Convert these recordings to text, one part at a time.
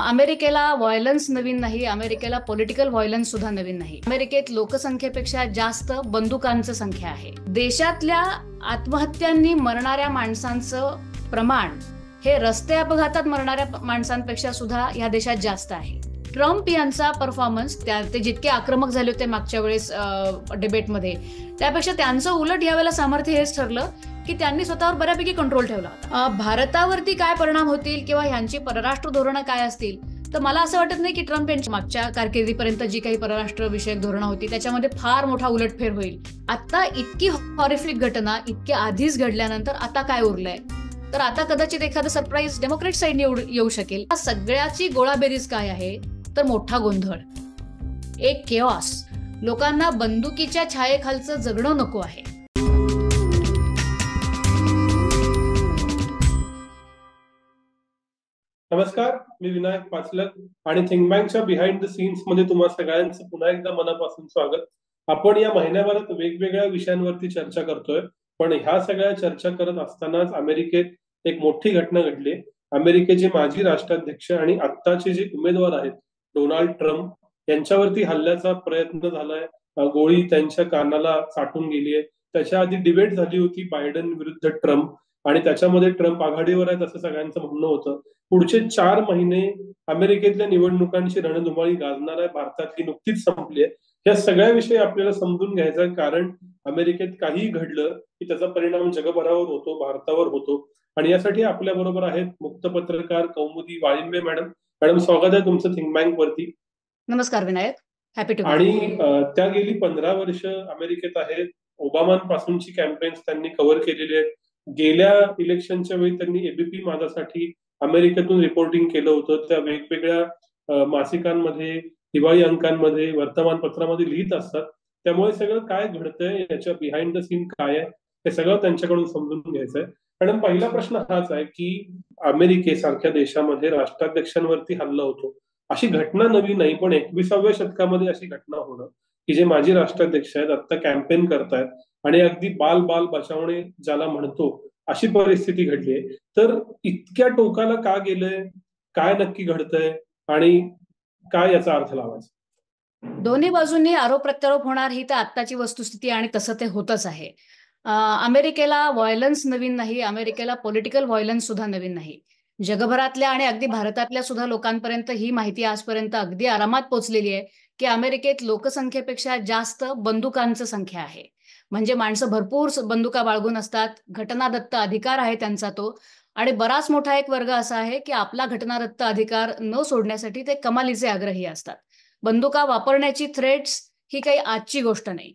अमेरिकेला व्हायलन्स नवीन नाही, अमेरिकेला पॉलिटिकल व्हायलन्स सुद्धा नवीन नाही. अमेरिकेत लोकसंख्येपेक्षा जास्त बंदुकांची संख्या आहे. देशातल्या आत्महत्यांनी मरणाऱ्या माणसांचं प्रमाण हे रस्ते अपघातात मरणाऱ्या माणसांपेक्षा सुद्धा या देशात जास्त आहे. ट्रम्प यांचा परफॉर्मन्स ते जितके आक्रमक झाले होते मागच्या वेळेस डिबेटमध्ये, त्यापेक्षा त्यांचं उलट यावेळेला सामर्थ्य हेच ठरलं की त्यांनी स्वतःवर बऱ्यापैकी कंट्रोल ठेवला होता. भारतावरती काय परिणाम होतील किंवा ह्यांची परराष्ट्र धोरणं काय असतील, तर मला असं वाटत नाही की ट्रम्प यांच्या मागच्या कारकिर्दीपर्यंत जी काही परराष्ट्र विषयक धोरणं होती त्याच्यामध्ये फार मोठा उलटफेर होईल. आता इतकी हॉरिफिक घटना इतक्या आधीच घडल्यानंतर आता काय उरलंय, तर आता कदाचित एखादं सरप्राईज डेमोक्रेट साईडने येऊ शकेल. सगळ्याची गोळाबेरीज काय आहे, तर मोठा गोंधळ, एक केऑस. लोकांना बंदुकीच्या छायेखालचं जगणं नको आहे. नमस्कार, मी विनायक पाचलक आणि थिंक बँकच्या बिहाइंड द सीन्स मध्ये तुम्हा सगळ्यांचं पुन्हा एकदा मनापासून स्वागत. आपण या महिन्याभरात वेगवेगळ्या विषयांवरती चर्चा करतोय, पण ह्या सगळ्या चर्चा करत असतानाच अमेरिकेत एक मोठी घटना घडली. अमेरिकेचे माजी राष्ट्राध्यक्ष आणि आत्ताचे जे उमेदवार आहेत डोनाल्ड ट्रम्प यांच्यावरती हल्ल्याचा प्रयत्न झालाय. गोळी त्यांच्या कानाला साठून गेली आहे. त्याच्या आधी डिबेट झाली होती बायडन विरुद्ध ट्रम्प, आणि त्याच्यामध्ये ट्रम्प आघाडीवर आहेत असं सगळ्यांचं म्हणणं होतं. पुढचे 4 महिने अमेरिकेतल्या निवडणुकांची रणधुमाळी गाजणार आहे. भारतातली नुकतीच संपली आहे. या सगळ्याविषयी आपल्याला समजून घ्यायचं आहे, कारण अमेरिकेत काही घडलं की त्याचा परिणाम जगभरावर होतो, भारतावर होतो. आणि यासाठी आपल्या बरोबर आहेत मुक्त पत्रकार कौमुदी वाळिंबे मॅडम. मॅडम, स्वागत आहे तुमचं थिंक बँक वरती. नमस्कार विनायक, हॅपी टू. आणि त्या गेली 15 वर्ष अमेरिकेत आहेत. ओबामांपासूनची कॅम्पेन्स त्यांनी कव्हर केलेली आहेत. गेल्या इलेक्शनच्या वेळी त्यांनी एबीपी माझासाठी अमेरिकेतून रिपोर्टिंग केलं होतं. त्या वेगवेगळ्या मासिकांमध्ये, दिवाळी अंकांमध्ये, वर्तमानपत्रामध्ये लिहित असतात. त्यामुळे सगळं काय घडतंय, याच्या बिहाइंड द सीन काय आहे, हे सगळं त्यांच्याकडून समजून घ्यायचंय. मॅडम, पहिला प्रश्न हाच आहे की अमेरिकेसारख्या देशामध्ये राष्ट्राध्यक्षांवरती हल्ला होतो, अशी घटना नवी नाही, पण 21व्या शतकामध्ये अशी घटना होणं की जे माजी राष्ट्राध्यक्ष आहेत आता कॅम्पेन करतायत आणि अगदी बाल बाल बचावणे ज्याला म्हणतो अशी परिस्थिती घडली आहे. तर इतक्या टोकाला का गेलंय, काय नक्की घडतंय आणि काय याचा अर्थ लावायचा? दोन्ही बाजूंनी आरोप प्रत्यारोप होणार ही तर आत्ताची वस्तुस्थिती, आणि तसं ते होतच आहे. अमेरिकेला व्हायलन्स नवीन नाही, अमेरिकेला पॉलिटिकल व्हायलन्स सुद्धा नवीन नाही. जगभरातल्या आणि अगदी भारतातल्या सुद्धा लोकांपर्यंत ही माहिती आजपर्यंत अगदी आरामात पोहोचलेली आहे की अमेरिकेत लोकसंख्येपेक्षा जास्त बंदुकांची संख्या आहे. म्हणजे माणसं भरपूर बंदुका बाळगून असतात, घटनादत्त अधिकार आहे त्यांचा तो. आणि बराच मोठा एक वर्ग असा आहे की आपला घटनादत्त अधिकार न सोडण्यासाठी ते कमालीचे आग्रही असतात. बंदुका वापरण्याची थ्रेट्स ही काही आजची गोष्ट नाही.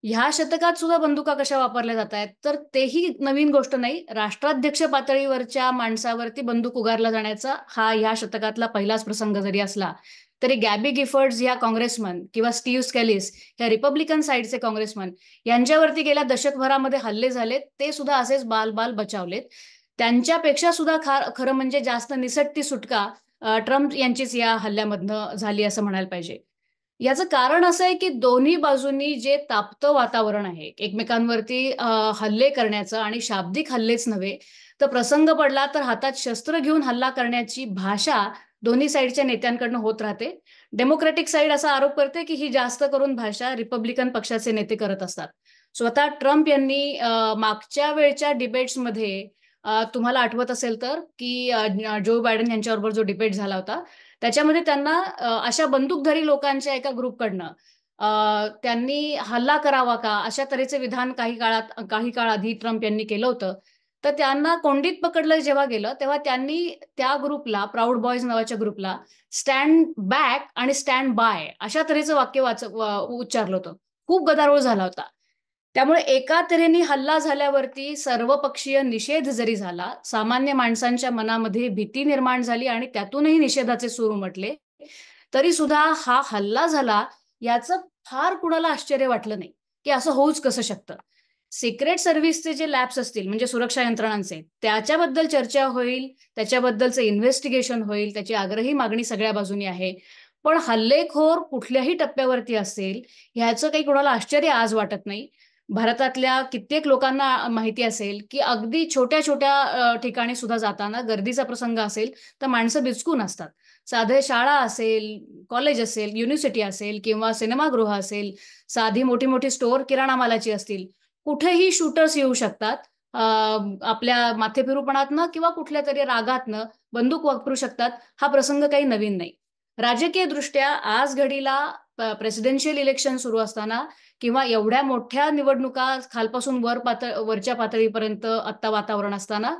ह्या शतकात सुद्धा बंदुका कशा वापरल्या जात आहेत, तर तेही नवीन गोष्ट नाही. राष्ट्राध्यक्ष पातळीवरच्या माणसावरती बंदूक उगारला जाण्याचा हा ह्या शतकातला पहिलाच प्रसंग जरी असला तरी गॅबी गिफर्ड्स या काँग्रेसमन किंवा स्टीव्ह स्कॅलिस या रिपब्लिकन साईडचे काँग्रेसमन यांच्यावरती गेल्या दशकभरामध्ये हल्ले झालेत, ते सुद्धा असेच बाल बाल बचावलेत. त्यांच्यापेक्षा सुद्धा खरं म्हणजे जास्त निसटती सुटका ट्रम्प यांचीच या हल्ल्यामधनं झाली असं म्हणायला पाहिजे. याचं कारण असं आहे की दोन्ही बाजूंनी जे तापतं वातावरण आहे एकमेकांवरती हल्ले करण्याचं, आणि शाब्दिक हल्लेच नव्हे तर प्रसंग पडला तर हातात शस्त्र घेऊन हल्ला करण्याची भाषा दोन्ही साईडच्या नेत्यांकडनं होत राहते. डेमोक्रॅटिक साईड असा आरोप करते की ही जास्त करून भाषा रिपब्लिकन पक्षाचे नेते करत असतात. स्वतः ट्रम्प यांनी मागच्या वेळच्या डिबेट्समध्ये तुम्हाला आठवत असेल तर की जो बायडन यांच्याबरोबर जो डिबेट झाला होता त्याच्यामध्ये त्यांना अशा बंदूकधारी लोकांच्या एका ग्रुपकडनं त्यांनी हल्ला करावा का अशा तऱ्हेचे विधान काही काळ आधी ट्रम्प यांनी केलं होतं. तर त्यांना कोंडीत पकडलं जेव्हा गेलं तेव्हा त्यांनी त्या ग्रुपला, प्राऊड बॉयज नावाच्या ग्रुपला, स्टँड बॅक आणि स्टँड बाय अशा तऱ्हेचं वाक्य उच्चारलं होतं. खूप गदारोळ झाला होता. त्यामुळे एका तऱ्हेने हल्ला झाल्यावरती सर्वपक्षीय निषेध जरी झाला, सामान्य माणसांच्या मनामध्ये भीती निर्माण झाली आणि त्यातूनही निषेधाचे सूर उमटले, तरी सुद्धा हा हल्ला झाला याचं फार कुणाला आश्चर्य वाटलं नाही की असं होऊच कसं शकतं. सिक्रेट सर्व्हिसचे जे लॅब्स असतील म्हणजे सुरक्षा यंत्रणांचे, त्याच्याबद्दल चर्चा होईल, त्याच्याबद्दलचं इन्व्हेस्टिगेशन होईल, त्याची आग्रही मागणी सगळ्या बाजूनी आहे. पण हल्लेखोर कुठल्याही टप्प्यावरती असेल ह्याचं काही कुणाला आश्चर्य आज वाटत नाही. भारतातल्या कित्येक लोकांना माहिती असेल की अगदी छोट्या छोट्या ठिकाणी सुद्धा जाताना गर्दीचा प्रसंग असेल तर माणसं बिचकून असतात. साधे शाळा असेल, कॉलेज असेल, युनिव्हर्सिटी असेल किंवा सिनेमागृह असेल, साधी मोठी मोठी स्टोअर किराणा मालाची असतील, कुठेही शूटर्स येऊ शकतात. आपल्या माथेफिरूपणातनं किंवा कुठल्या तरी रागातनं बंदूक वापरू शकतात. हा प्रसंग काही नवीन नाही. राजकीय दृष्ट्या आज घडीला प्रेसिडेन्शियल इलेक्शन सुरू असताना किंवा एवढ्या मोठ्या निवडणुका खालपासून वरच्या पातळीपर्यंत आत्ता वातावरण असताना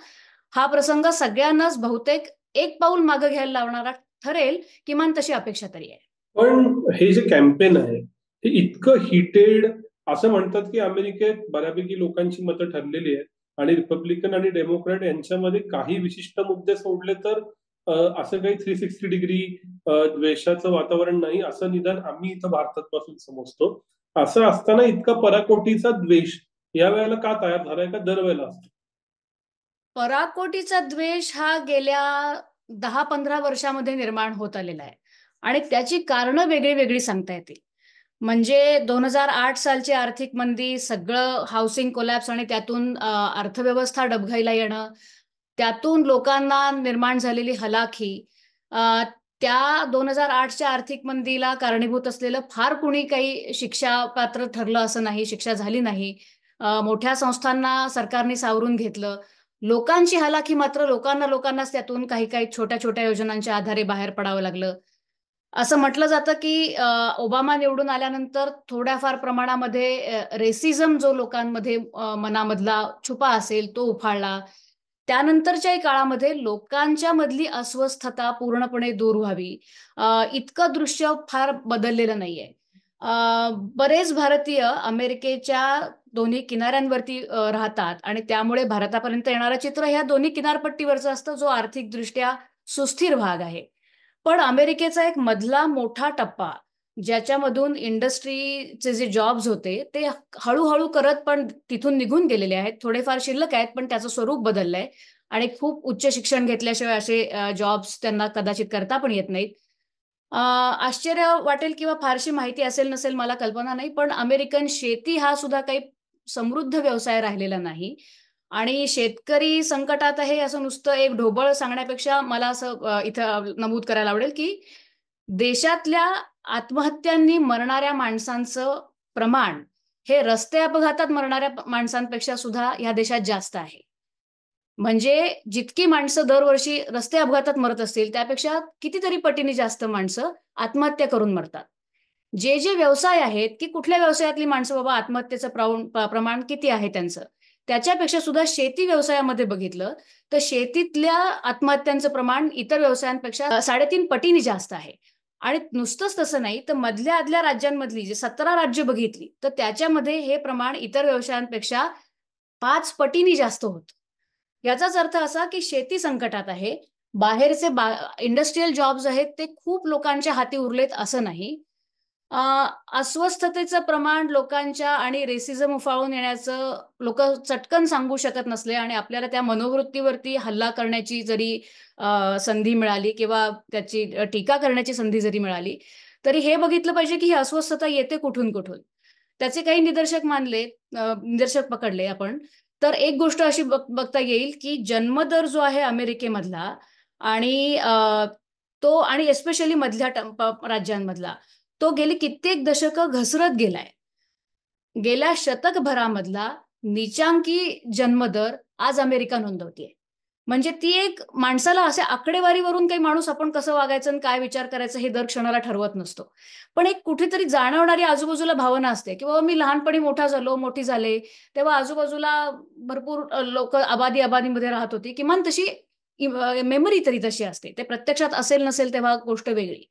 हा प्रसंग सगळ्यांनाच बहुतेक एक पाऊल मागे घ्यायला लावणारा ठरेल, किमान तशी अपेक्षा तरी आहे. पण हे जे कॅम्पेन आहे हे इतकं हिटेड, असं म्हणतात की अमेरिकेत बऱ्यापैकी लोकांची मतं ठरलेली आहेत आणि रिपब्लिकन आणि डेमोक्रॅट यांच्यामध्ये काही विशिष्ट मुद्दे सोडले तर असं काही 360 डिग्री द्वेषाचं वातावरण नाही, असं निदान आम्ही इथं भारतात पासून समजतो. असं असताना इतका पराकोटीचा द्वेष या वेळेला का तयार झालाय, का दरवेळेला असतो? पराकोटीचा द्वेष हा गेल्या 10-15 वर्षामध्ये निर्माण होत आलेला आहे आणि त्याची कारणं वेगळी वेगळी सांगता येतील. म्हणजे 2008 सालची आर्थिक मंदी, सगळं हाऊसिंग कोलॅप्स आणि त्यातून अर्थव्यवस्था डबघाईला येणं, त्यातून लोकांना निर्माण झालेली हलाखी, अ, त्या 2008च्या आर्थिक मंदीला कारणीभूत असलेलं फार कुणी काही शिक्षापात्र ठरलं असं नाही, शिक्षा झाली नाही. मोठ्या संस्थांना सरकारने सावरून घेतलं. लोकांची हलाखी मात्र लोकांनाच त्यातून काही काही छोट्या-छोट्या योजनांच्या आधारे बाहेर पडावं लागलं. असं म्हटलं जातं, की ओबामा निवडून आल्यानंतर थोड्याफार प्रमाणामध्ये रेसिझम जो लोकांमध्ये मनामधला छुपा असेल तो उफाळला. त्यानंतरच्याही काळामध्ये लोकांच्या मधली अस्वस्थता पूर्णपणे दूर व्हावी, इतकं दृश्य फार बदललेलं नाहीये. बरेच भारतीय अमेरिकेच्या दोन्ही किनाऱ्यांवरती राहतात आणि त्यामुळे भारतापर्यंत येणारं चित्र ह्या दोन्ही किनारपट्टीवरचं असतं, जो आर्थिकदृष्ट्या सुस्थिर भाग आहे. पण अमेरिकेचा एक मधला मोठा टप्पा, ज्याच्यामधून इंडस्ट्रीचे जे जॉब्स होते, ते हळू करत पण तिथून निघून गेलेले आहेत. थोडेफार शिल्लक आहेत, पण त्याचं स्वरूप बदललंय आणि खूप उच्च शिक्षण घेतल्याशिवाय असे जॉब्स त्यांना कदाचित करता पण येत नाहीत. आश्चर्य वाटेल किंवा फारशी माहिती असेल नसेल मला कल्पना नाही, पण अमेरिकन शेती हा सुद्धा काही समृद्ध व्यवसाय राहिलेला नाही आणि शेतकरी संकटात आहे असं नुसतं एक ढोबळ सांगण्यापेक्षा मला असं इथं नमूद करायला आवडेल, की देशातल्या आत्महत्यांनी मरणाऱ्या माणसांचं प्रमाण हे रस्ते अपघातात मरणाऱ्या माणसांपेक्षा सुद्धा ह्या देशात जास्त आहे. म्हणजे जितकी माणसं दरवर्षी रस्ते अपघातात मरत असतील, त्यापेक्षा कितीतरी पटीने जास्त माणसं आत्महत्या करून मरतात. जे व्यवसाय आहेत, की कुठल्या व्यवसायातली माणसं बाबा आत्महत्येचं प्रमाण किती आहे त्यांचं. त्याच्यापेक्षा सुद्धा शेती व्यवसायामध्ये बघितलं, तर शेतीतल्या आत्महत्यांचं प्रमाण इतर व्यवसायांपेक्षा 3.5 पटीने जास्त आहे. आणि नुसतंच तसं नाही, तर मधल्या-अधल्या राज्यांमधली जे 17 राज्य बघितली, तर त्याच्यामध्ये हे प्रमाण इतर व्यवसायांपेक्षा 5 पटीने जास्त होतं. याचाच अर्थ असा, की शेती संकटात आहे. बाहेरचे इंडस्ट्रियल जॉब्स आहेत, ते खूप लोकांच्या हाती उरलेत असं नाही. अ, अस्वस्थतेचं प्रमाण लोकांच्या आणि रेसिझम उफाळून येण्याचं लोकं चटकन सांगू शकत नसले आणि आपल्याला त्या मनोवृत्तीवरती हल्ला करण्याची जरी संधी मिळाली किंवा त्याची टीका करण्याची संधी जरी मिळाली, तरी हे बघितलं पाहिजे, की ही अस्वस्थता येते कुठून-कुठून. त्याचे काही निदर्शक पकडले आपण, तर एक गोष्ट अशी बघता येईल, की जन्मदर जो आहे अमेरिकेमधला आणि तो आणि एस्पेशली मधल्या राज्यांमधला, तो गेली कित्येक दशकं घसरत गेलाय. गेल्या शतकभरामधला नीचांकी जन्मदर आज अमेरिका नोंदवतीये. म्हणजे ती एक माणसाला अशा आकडेवारीवरून काही माणूस आपण कसं वागायचं आणि काय विचार करायचं हे दर क्षणाला ठरवत नसतो. पण एक कुठेतरी जाणवणारी आजूबाजूला भावना असते, की बाबा मी लहानपणी मोठा झालो, मोठी झाले, तेव्हा आजूबाजूला भरपूर आबादीमध्ये राहत होती. किमान तशी मेमरी तरी तशी असते. ते प्रत्यक्षात असेल नसेल तेव्हा गोष्ट वेगळी.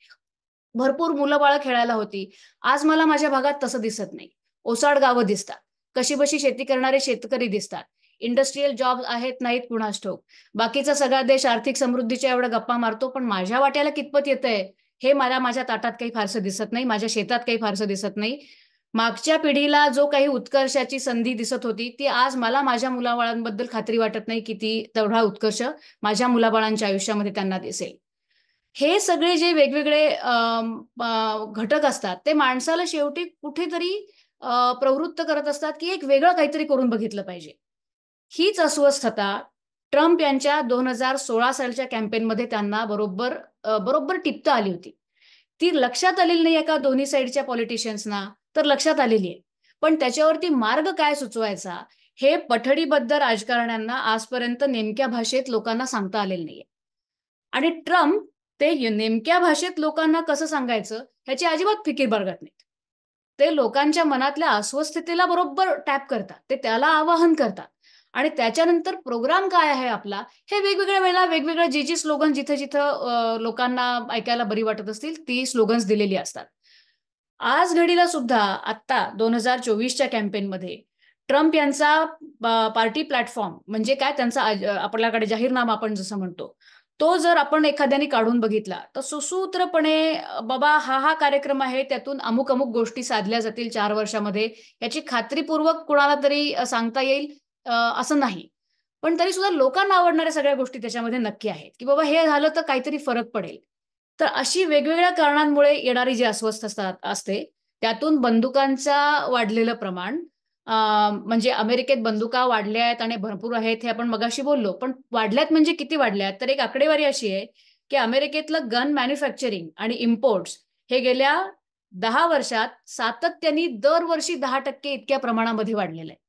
भरपूर मुलं-बाळं खेळायला होती. आज मला माझ्या भागात तसं दिसत नाही. ओसाड गावं दिसतात. कशीबशी शेती करणारे शेतकरी दिसतात. इंडस्ट्रियल जॉब आहेत, नाहीत कुणास ठाऊक. बाकीचा सगळा देश आर्थिक समृद्धीच्या एवढ्या गप्पा मारतो, पण माझ्या वाट्याला कितपत येतंय, हे मला माझ्या ताटात काही फारसं दिसत नाही. माझ्या शेतात काही फारसं दिसत नाही. मागच्या पिढीला जो काही उत्कर्षाची संधी दिसत होती, ती आज मला माझ्या मुलाबाळांबद्दल खात्री वाटत नाही, की ती तेवढा उत्कर्ष माझ्या मुलाबाळांच्या आयुष्यामध्ये त्यांना दिसेल. हे सगळे जे वेगवेगळे घटक असतात, ते माणसाला शेवटी कुठेतरी प्रवृत्त करत असतात की एक वेगळं काहीतरी करून बघितलं पाहिजे. हीच अस्वस्थता ट्रम्प यांच्या 2016 सालच्या कॅम्पेनमध्ये त्यांना बरोबर टिपता आली होती. ती लक्षात आलेली नाहीये का दोन्ही साईडच्या पॉलिटिशियन्सना? तर लक्षात आलेली आहे. पण त्याच्यावरती मार्ग काय सुचवायचा हे पठडीबद्ध राजकारण्यांना आजपर्यंत नेमक्या भाषेत लोकांना सांगता आलेलं नाहीये. आणि ट्रम्प ते नेमक्या भाषेत लोकांना कसं सांगायचं ह्याची अजिबात फिकीर बाळगत नाहीत. ते लोकांच्या मनातल्या अस्वस्थतेला बरोबर टॅप करतात. ते त्याला आवाहन करतात. आणि त्याच्यानंतर प्रोग्राम काय आहे आपला, हे वेगवेगळ्या वेळेला वेगवेगळ्या जी स्लोगन जिथं-जिथं लोकांना ऐकायला बरी वाटत असतील, ती स्लोगन्स दिलेली असतात. आज घडीला सुद्धा आत्ता 2024च्या कॅम्पेनमध्ये ट्रम्प यांचा पार्टी प्लॅटफॉर्म म्हणजे काय त्यांचा आपल्याकडे जाहीरनामा आपण जसं म्हणतो, तो जर आपण एखाद्याने काढून बघितला, तर सुसूत्रपणे बाबा हा कार्यक्रम आहे, त्यातून अमुक-अमुक गोष्टी साधल्या जातील 4 वर्षामध्ये, याची खात्रीपूर्वक कुणाला तरी सांगता येईल असं नाही. पण तरीसुद्धा लोकांना आवडणाऱ्या सगळ्या गोष्टी त्याच्यामध्ये नक्की आहेत, की बाबा हे झालं तर काहीतरी फरक पडेल. तर अशी वेगवेगळ्या कारणांमुळे येणारी जी अस्वस्थता असते, त्यातून बंदुकांचा वाढलेलं प्रमाण म्हणजे अमेरिकेत बंदुका वाढल्या आहेत आणि भरपूर आहेत हे आपण मगाशी बोललो. पण वाढल्यात म्हणजे किती वाढल्यात? तर एक आकडेवारी अशी आहे, की अमेरिकेतलं गन मॅन्युफॅक्चरिंग आणि इम्पोर्ट्स हे गेल्या 10 वर्षात सातत्याने दरवर्षी 10% इतक्या प्रमाणामध्ये वाढलेलं आहे.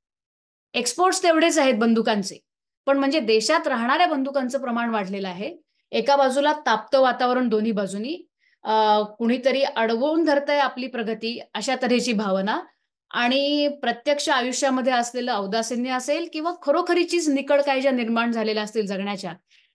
एक्सपोर्ट्स तेवढेच आहेत बंदुकांचे. पण म्हणजे देशात राहणाऱ्या बंदुकांचं प्रमाण वाढलेलं आहे. एका बाजूला तापतं वातावरण दोन्ही बाजूनी. कुणीतरी अडवून धरतंय आपली प्रगती अशा तऱ्हेची भावना आणि प्रत्यक्ष आयुष्यामध्ये असलेलं औदासिन्य असेल किंवा खरोखरीचीच निकड काही ज्या निर्माण झालेल्या असतील जगण्याच्या,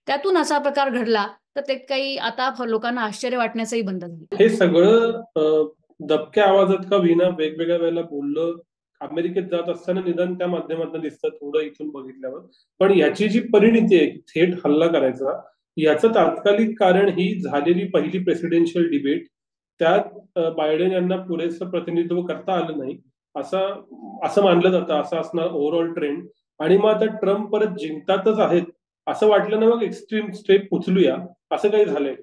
त्यातून असा प्रकार घडला, तर ते काही आता लोकांना आश्चर्य वाटण्याचंही बंद झालं. हे सगळं दबक्या आवाजात का विना वेगवेगळ्या वेळेला बोललं अमेरिकेत जात असताना निदान त्या माध्यमातून दिसतं थोडं इथून बघितल्यावर. पण याची जी परिणिती आहे थेट हल्ला करायचा, याचं तात्कालिक कारण ही झालेली पहिली प्रेसिडेन्शियल डिबेट. त्यात बायडेन यांना पुरेसं प्रतिनिधित्व करता आलं नाही असं असं मानलं जातं, असं असणार ओव्हरऑल ट्रेंड. आणि मग आता ट्रम्प परत जिंकतातच आहेत असं वाटलं ना, मग एक्स्ट्रीम स्टेप उचलूया असं काही झालंय.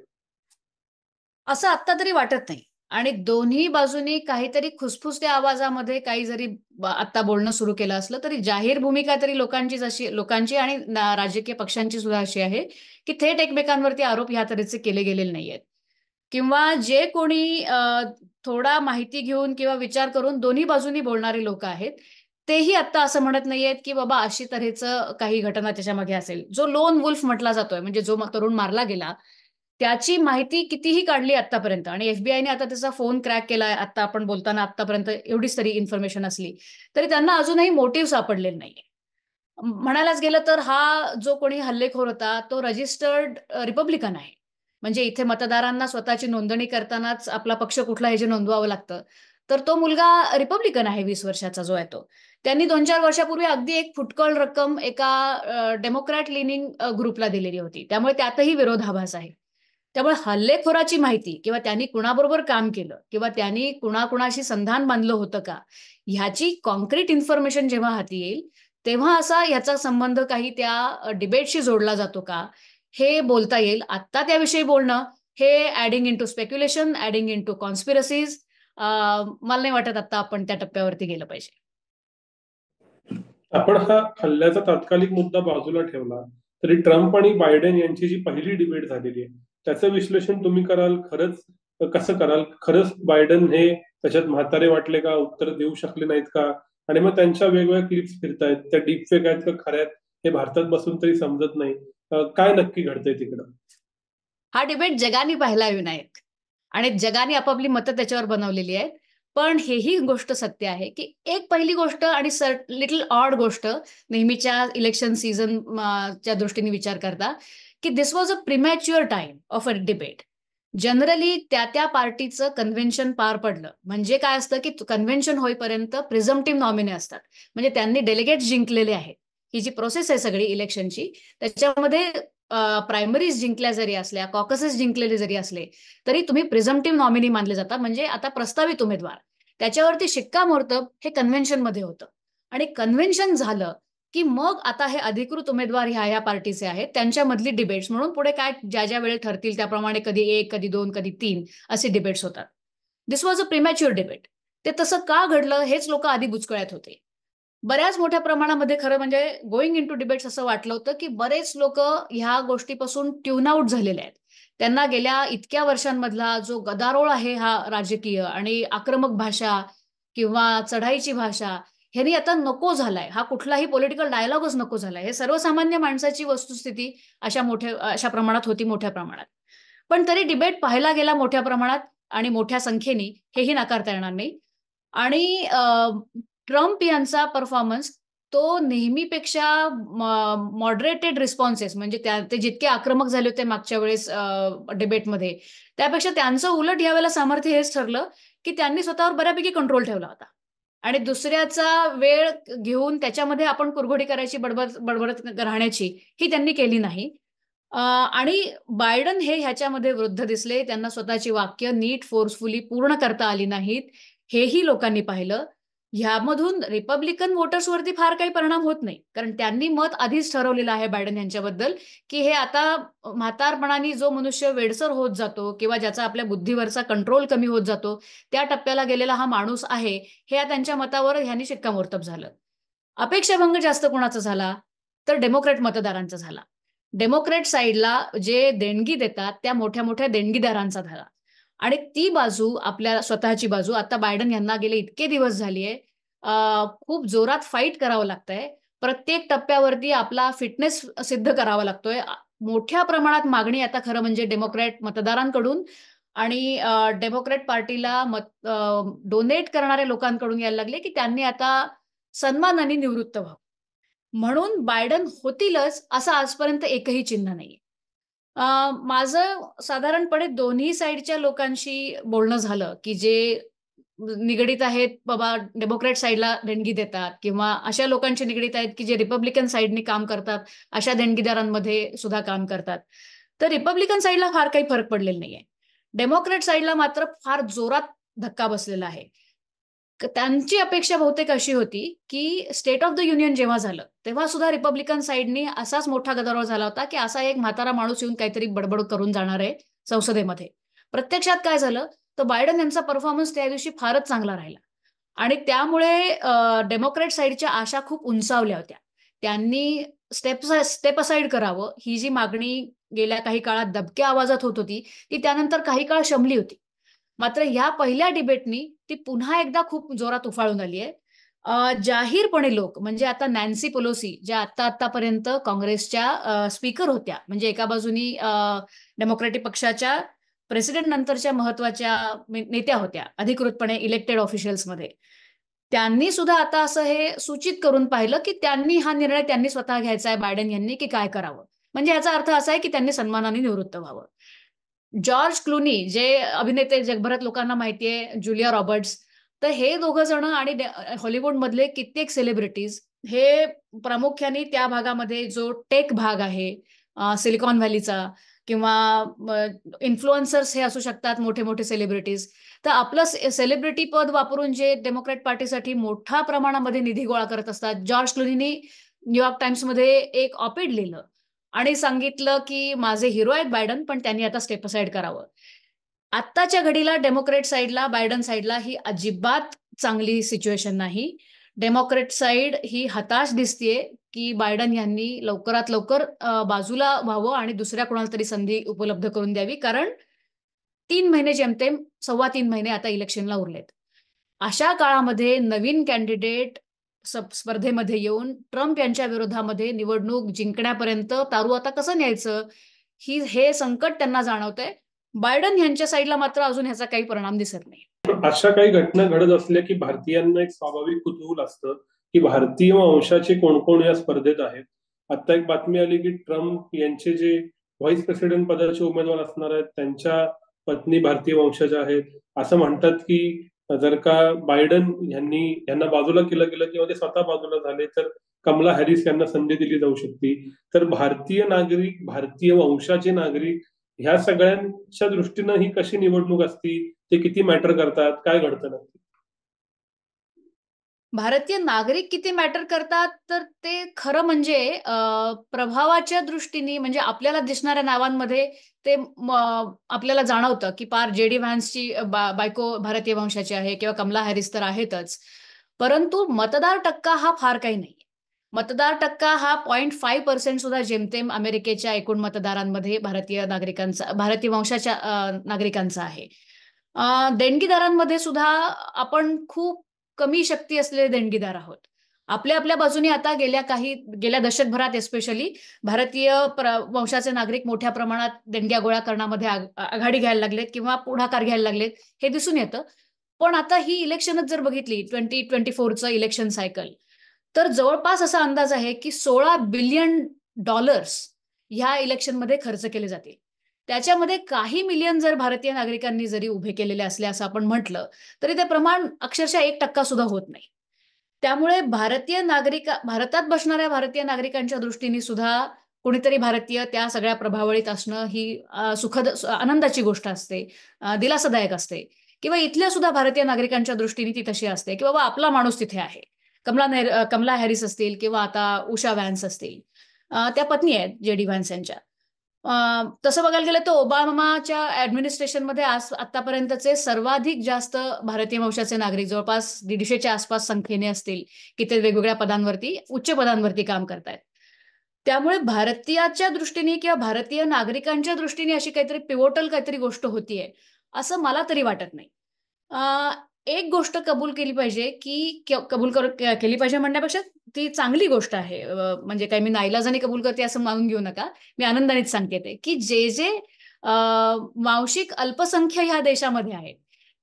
असं आत्ता तरी वाटत नाही. आणि दोन्ही बाजूनी काहीतरी खुसफुसत्या आवाजामध्ये काही जरी आत्ता बोलणं सुरू केलं असलं, तरी जाहीर भूमिका तरी लोकांची आणि राजकीय पक्षांची सुद्धा अशी आहे, की थेट एकमेकांवरती आरोप ह्या तऱ्हेचे केले गेलेले नाहीयेत. किंवा जे कोणी थोडा माहिती घेऊन किंवा विचार करून दोन्ही बाजूनी बोलणारे लोकं आहेत, तेही आत्ता असं म्हणत नाहीयेत, की बाबा अशी तऱ्हेचं काही घटना त्याच्यामागे असेल. जो लोन वुल्फ म्हटला जातोय, म्हणजे जो तरुण मारला गेला, त्याची माहिती कितीही काढली आत्तापर्यंत आणि एफबीआयने आता त्याचा फोन क्रॅक केलाय. आता आपण बोलताना आत्तापर्यंत एवढीच तरी इन्फॉर्मेशन असली, तरी त्यांना अजूनही मोटिव्ह सापडलेले नाहीये. म्हणायलाच गेलं तर हा जो कोणी हल्लेखोर होता, तो रजिस्टर्ड रिपब्लिकन आहे. म्हणजे इथे मतदारांना स्वतःची नोंदणी करतानाच आपला पक्ष कुठला हे जे नोंदवावं लागतं. तर तो मुलगा रिपब्लिकन आहे 20 वर्षाचा जो आहे तो. त्यांनी 2-4 वर्षापूर्वी अगदी एक फुटकळ रक्कम एका डेमोक्रॅट लिनिंग ग्रुपला दिलेली होती. त्यामुळे त्यातही विरोधाभास आहे. त्यामुळे हल्लेखोराची माहिती किंवा त्यांनी कुणाबरोबर काम केलं किंवा त्यांनी कुणाकुणाशी संधान बांधलं होतं का, ह्याची कॉन्क्रीट इन्फॉर्मेशन जेव्हा हाती येईल, तेव्हा असा ह्याचा संबंध काही त्या डिबेटशी जोडला जातो का, हे बोलता येईल. आत्ता त्याविषयी बोलणं हे adding into speculation, adding into conspiracies मला नाही वाटत आत्ता आपण त्या टप्प्यावरती गेलं पाहिजे. आपण हा हल्ल्याचा तात्कालिक मुद्दा बाजूला ठेवला तरी ट्रम्प आणि बायडेन यांची जी पहिली डिबेट झालेली आहे त्याचं विश्लेषण तुम्ही कराल? खरंच कसं कराल? खरंच बायडेन हे त्याच्यात म्हातारे वाटले का? उत्तर देऊ शकले नाहीत का? आणि मग त्यांच्या वेगवेगळ्या क्लिप्स फिरतायत, त्या डीप फेक आहेत का खऱ्या आहेत हे भारतात बसून तरी समजत नाही. काय नक्की घडतंय तिकडं? हा डिबेट जगाने पाहिला विनायक आणि जगाने आपापली मतं त्याच्यावर बनवलेली आहेत. पण हेही गोष्ट सत्य आहे, की एक पहिली गोष्ट आणि लिटल ऑड गोष्ट नेहमीच्या इलेक्शन सीझन च्या दृष्टीने विचार करता, की this was a premature time of a debate. Generally त्या पार्टीचं कन्व्हेन्शन पार पडलं. म्हणजे काय असतं, की कन्व्हेन्शन होईपर्यंत प्रिझम्प्टिव्ह नॉमिनी असतात. म्हणजे त्यांनी डेलिगेट्स जिंकलेले आहेत. ही जी प्रोसेस आहे सगळी इलेक्शनची, त्याच्यामध्ये प्रायमरीज जिंकल्या जरी असल्या, कॉकसेस जिंकलेले जरी असले, तरी तुम्ही प्रिझम्प्टिव्ह नॉमिनी मानले जाता. म्हणजे आता प्रस्तावित उमेदवार. त्याच्यावरती शिक्कामोर्तब हे कन्व्हेन्शनमध्ये होतं. आणि कन्व्हेन्शन झालं, की मग आता हे अधिकृत उमेदवार ह्या पार्टीचे आहेत, त्यांच्यामधली डिबेट्स म्हणून पुढे काय ज्या वेळेला ठरतील त्याप्रमाणे कधी 1, कधी 2, कधी 3 असे डिबेट्स होतात. दिस वॉज अ प्रिमॅच्युअर डिबेट. ते तसं का घडलं हेच लोक आधी बुचकळ्यात होते. बऱ्याच मोठ्या प्रमाणामध्ये खरं म्हणजे गोईंग इन टू डिबेट्स असं वाटलं होतं की बरेच लोक ह्या गोष्टीपासून ट्यून आउट झालेले आहेत. त्यांना गेल्या इतक्या वर्षांमधला जो गदारोळ आहे हा राजकीय आणि आक्रमक भाषा किंवा चढाईची भाषा ह्यांनी आता नको झालाय. हा कुठलाही पॉलिटिकल डायलॉगच नको झालाय. हे सर्वसामान्य माणसाची वस्तुस्थिती अशा प्रमाणात होती, मोठ्या प्रमाणात. पण तरी डिबेट पाहायला गेला मोठ्या प्रमाणात आणि मोठ्या संख्येने, हेही नाकारता येणार नाही. आणि ट्रम्प यांचा परफॉर्मन्स तो नेहमीपेक्षा मॉडरेटेड रिस्पॉन्सेस म्हणजे ते जितके आक्रमक झाले होते मागच्या वेळेस डिबेटमध्ये, त्यापेक्षा त्यांचं उलट यावेळेला सामर्थ्य हेच ठरलं की त्यांनी स्वतःवर बऱ्यापैकी कंट्रोल ठेवला होता. आणि दुसऱ्याचा वेळ घेऊन त्याच्यामध्ये आपण कुरघोडी करायची, बडबडत राहण्याची ही त्यांनी केली नाही. आणि बायडन हे ह्याच्यामध्ये वृद्ध दिसले. त्यांना स्वतःची वाक्य नीट फोर्सफुली पूर्ण करता आली नाहीत. हेही लोकांनी पाहिलं. ह्यामधून रिपब्लिकन वोटर्सवरती फार काही परिणाम होत नाही. कारण त्यांनी मत आधीच ठरवलेलं आहे बायडन यांच्याबद्दल, की हे आता म्हातारपणाने जो मनुष्य वेडसर होत जातो किंवा ज्याचा आपल्या बुद्धीवरचा कंट्रोल कमी होत जातो, त्या टप्प्याला गेलेला हा माणूस आहे, हे या त्यांच्या मतावर ह्यांनी शिक्कामोर्तब झालं. अपेक्षाभंग जास्त कोणाचा झाला? तर डेमोक्रॅट मतदारांचा झाला. डेमोक्रॅट साइडला जे देणगी देतात, त्या मोठ्या-मोठ्या देणगीदारांचा झाला. आणि ती बाजू, आपल्या स्वतःची बाजू, आता बायडन यांना गेले इतके दिवस झालीये, खूप जोरात फाईट करावं लागतंय. प्रत्येक टप्प्यावरती आपला फिटनेस सिद्ध करावा लागतोय. मोठ्या प्रमाणात मागणी आता खरं म्हणजे डेमोक्रॅट मतदारांकडून आणि डेमोक्रॅट पार्टीला डोनेट करणाऱ्या लोकांकडून यायला लागले, की त्यांनी आता सन्मानाने निवृत्त व्हावं. म्हणून बायडन होतीलच असं आजपर्यंत एकही चिन्ह नाहीये. माझं साधारणपणे दोन्ही साइडच्या लोकांशी बोलणं झालं, की जे निगडीत आहेत बाबा डेमोक्रॅट साइडला देणगी देतात किंवा अशा लोकांशी निगडीत आहेत, की जे रिपब्लिकन साइडनी काम करतात, अशा देणगीदारांमध्ये सुद्धा काम करतात. तर रिपब्लिकन साइडला फार काही फरक पडलेला नाहीये. डेमोक्रॅट साइडला मात्र फार जोरात धक्का बसलेला आहे. त्यांची अपेक्षा बहुतेक अशी होती, की स्टेट ऑफ द युनियन जेव्हा झालं, तेव्हा सुद्धा रिपब्लिकन साइडनी असाच मोठा गदारोळ झाला होता, की असा एक म्हातारा माणूस येऊन काहीतरी बडबड करून जाणार आहे संसदेमध्ये. प्रत्यक्षात काय झालं, तर बायडन यांचा परफॉर्मन्स त्या दिवशी फारच चांगला राहिला. आणि त्यामुळे डेमोक्रॅट साइडच्या आशा खूप उंचावल्या होत्या. त्यांनी स्टेप असाइड करावं, ही जी मागणी गेल्या काही काळात दबक्या आवाजात होत होती, ती त्यानंतर काही काळ शमली होती. मात्र ह्या पहिल्या डिबेटनी ती पुन्हा एकदा खूप जोरात उफाळून आली आहे. जाहीरपणे लोक म्हणजे आता नॅन्सी पेलोसी ज्या आत्तापर्यंत काँग्रेसच्या स्पीकर होत्या. म्हणजे एका बाजूनी डेमोक्रॅटिक पक्षाच्या प्रेसिडेंट नंतरच्या महत्त्वाच्या नेत्या होत्या, अधिकृतपणे इलेक्टेड ऑफिशियल्समध्ये. त्यांनी सुद्धा आता असं हे सूचित करून पाहिलं, की हा निर्णय त्यांनी स्वतः घ्यायचा आहे बायडेन यांनी, की काय करावं. म्हणजे याचा अर्थ असा आहे, की त्यांनी सन्मानाने निवृत्त व्हावं. जॉर्ज क्लूनी जे अभिनेते जगभरात लोकांना माहितीये, जुलिया रॉबर्ट्स, तर हे दोघं जण आणि हॉलिवूडमधले कित्येक सेलिब्रिटीज हे प्रामुख्याने त्या भागामध्ये जो टेक भाग आहे, सिलिकॉन व्हॅलीचा किंवा इन्फ्लुएन्सर्स हे असू शकतात, मोठे-मोठे सेलिब्रिटीज. तर आपलं सेलिब्रिटी पद वापरून जे डेमोक्रॅट पार्टीसाठी मोठ्या प्रमाणामध्ये निधी गोळा करत असतात. जॉर्ज क्लूनीनी न्यूयॉर्क टाइम्समध्ये एक ऑप लिहिलं आणि सांगितलं, की माझे हिरो आहेत बायडन, पण त्यांनी आता स्टेप असाइड करावं. आत्ताच्या घडीला डेमोक्रॅट साइडला, बायडन साइडला ही अजिबात चांगली सिच्युएशन नाही. डेमोक्रॅट साइड ही हताश दिसतीये, की बायडन यांनी लवकरात लवकर बाजूला व्हावं आणि दुसऱ्या कोणाला तरी संधी उपलब्ध करून द्यावी. कारण 3 महिने जेमतेम 3.25 महिने आता इलेक्शनला उरलेत. अशा काळामध्ये नवीन कॅन्डिडेट स्पर्धेमध्ये येऊन ट्रम्प यांच्या विरोधामध्ये निवडणूक जिंकण्यापर्यंत तारू आता कसं न्यायचं? हे संकट त्यांना जाणवतंय. बायडन यांच्या साइडला मात्र अजून ह्याचा काही परिणाम दिसत नाही. अशा काही घटना घडत असल्या की भारतीयांना एक स्वाभाविक कुतूहल असतं की भारतीय वंशाचे कोण कोण या स्पर्धेत आहेत. आता एक बातमी आली की ट्रम्प यांचे जे व्हाईस प्रेसिडेंट पदाचे उमेदवार असणार आहेत त्यांच्या पत्नी भारतीय वंशाच्या आहेत. असं म्हणतात की जर का बायडन यांना बाजूला केलं गेलं किंवा ते स्वतः बाजूला झाले तर कमला हॅरिस यांना संधी दिली जाऊ शकते. तर भारतीय नागरिक, भारतीय वंशाचे नागरिक ह्या सगळ्यांच्या दृष्टीनं ही कशी निवडणूक असती, ते किती मॅटर करतात, काय घडतं नक्की? भारतीय नागरिक किती मॅटर करतात तर ते खरं म्हणजे प्रभावाच्या दृष्टीने म्हणजे आपल्याला दिसणाऱ्या नावांमध्ये ते आपल्याला जाणवतं की पार जेडी व्हॅन्सची बायको भारतीय वंशाची आहे किंवा कमला हॅरिस तर आहेतच. परंतु मतदार टक्का हा फार काही नाही. मतदार टक्का हा 0.5% सुद्धा जेमतेम अमेरिकेच्या एकूण मतदारांमध्ये भारतीय वंशाच्या नागरिकांचा आहे. देणगीदारांमध्ये सुद्धा आपण खूप कमी शक्ती असलेले देणगीदार आहोत. आपल्या आपल्या बाजूने आता गेल्या दशकभरात एस्पेशली भारतीय वंशाचे नागरिक मोठ्या प्रमाणात देणग्या गोळा करण्यामध्ये आघाडी घ्यायला लागलेत किंवा पुढाकार घ्यायला लागलेत हे दिसून येतं. पण आता ही इलेक्शनच जर बघितली 2024चं इलेक्शन सायकल, तर जवळपास असा अंदाज आहे की $16 बिलियन ह्या इलेक्शनमध्ये खर्च केले जातील. त्याच्यामध्ये काही मिलियन जर भारतीय नागरिकांनी जरी उभे केलेले असले असं आपण म्हटलं, तरी ते प्रमाण अक्षरशः 1% सुद्धा होत नाही. त्यामुळे भारतात बसणाऱ्या भारतीय नागरिकांच्या दृष्टीने सुद्धा कोणीतरी भारतीय त्या सगळ्या प्रभावळीत असणं ही आनंदाची गोष्ट असते, दिलासादायक असते. किंवा इथल्या सुद्धा भारतीय नागरिकांच्या दृष्टीने ती तशी असते की बाबा आपला माणूस तिथे आहे. कमला हॅरिस असतील किंवा आता उषा व्हॅन्स असतील. त्या पत्नी आहेत जेडी व्हॅन्स यांच्या. तसं बघायला गेलं तर ओबामाच्या ऍडमिनिस्ट्रेशनमध्ये आतापर्यंतचे सर्वाधिक जास्त भारतीय वंशाचे नागरिक जवळपास 150च्या आसपास संख्येने असतील की ते वेगवेगळ्या पदांवरती उच्च पदांवरती काम करतायत. त्यामुळे भारतीयाच्या दृष्टीने किंवा भारतीय नागरिकांच्या दृष्टीने अशी काहीतरी पिवोटल काहीतरी गोष्ट होतीये असं मला तरी वाटत नाही. अ, एक गोष्ट कबूल केली पाहिजे की केली पाहिजे म्हणण्यापेक्षा ती चांगली गोष्ट आहे. म्हणजे काही मी नाईलाजाने कबूल करते असं मानून घेऊ नका. मी आनंदानेच सांगते ते, की जे अ, वांशिक अल्पसंख्य ह्या देशामध्ये आहेत,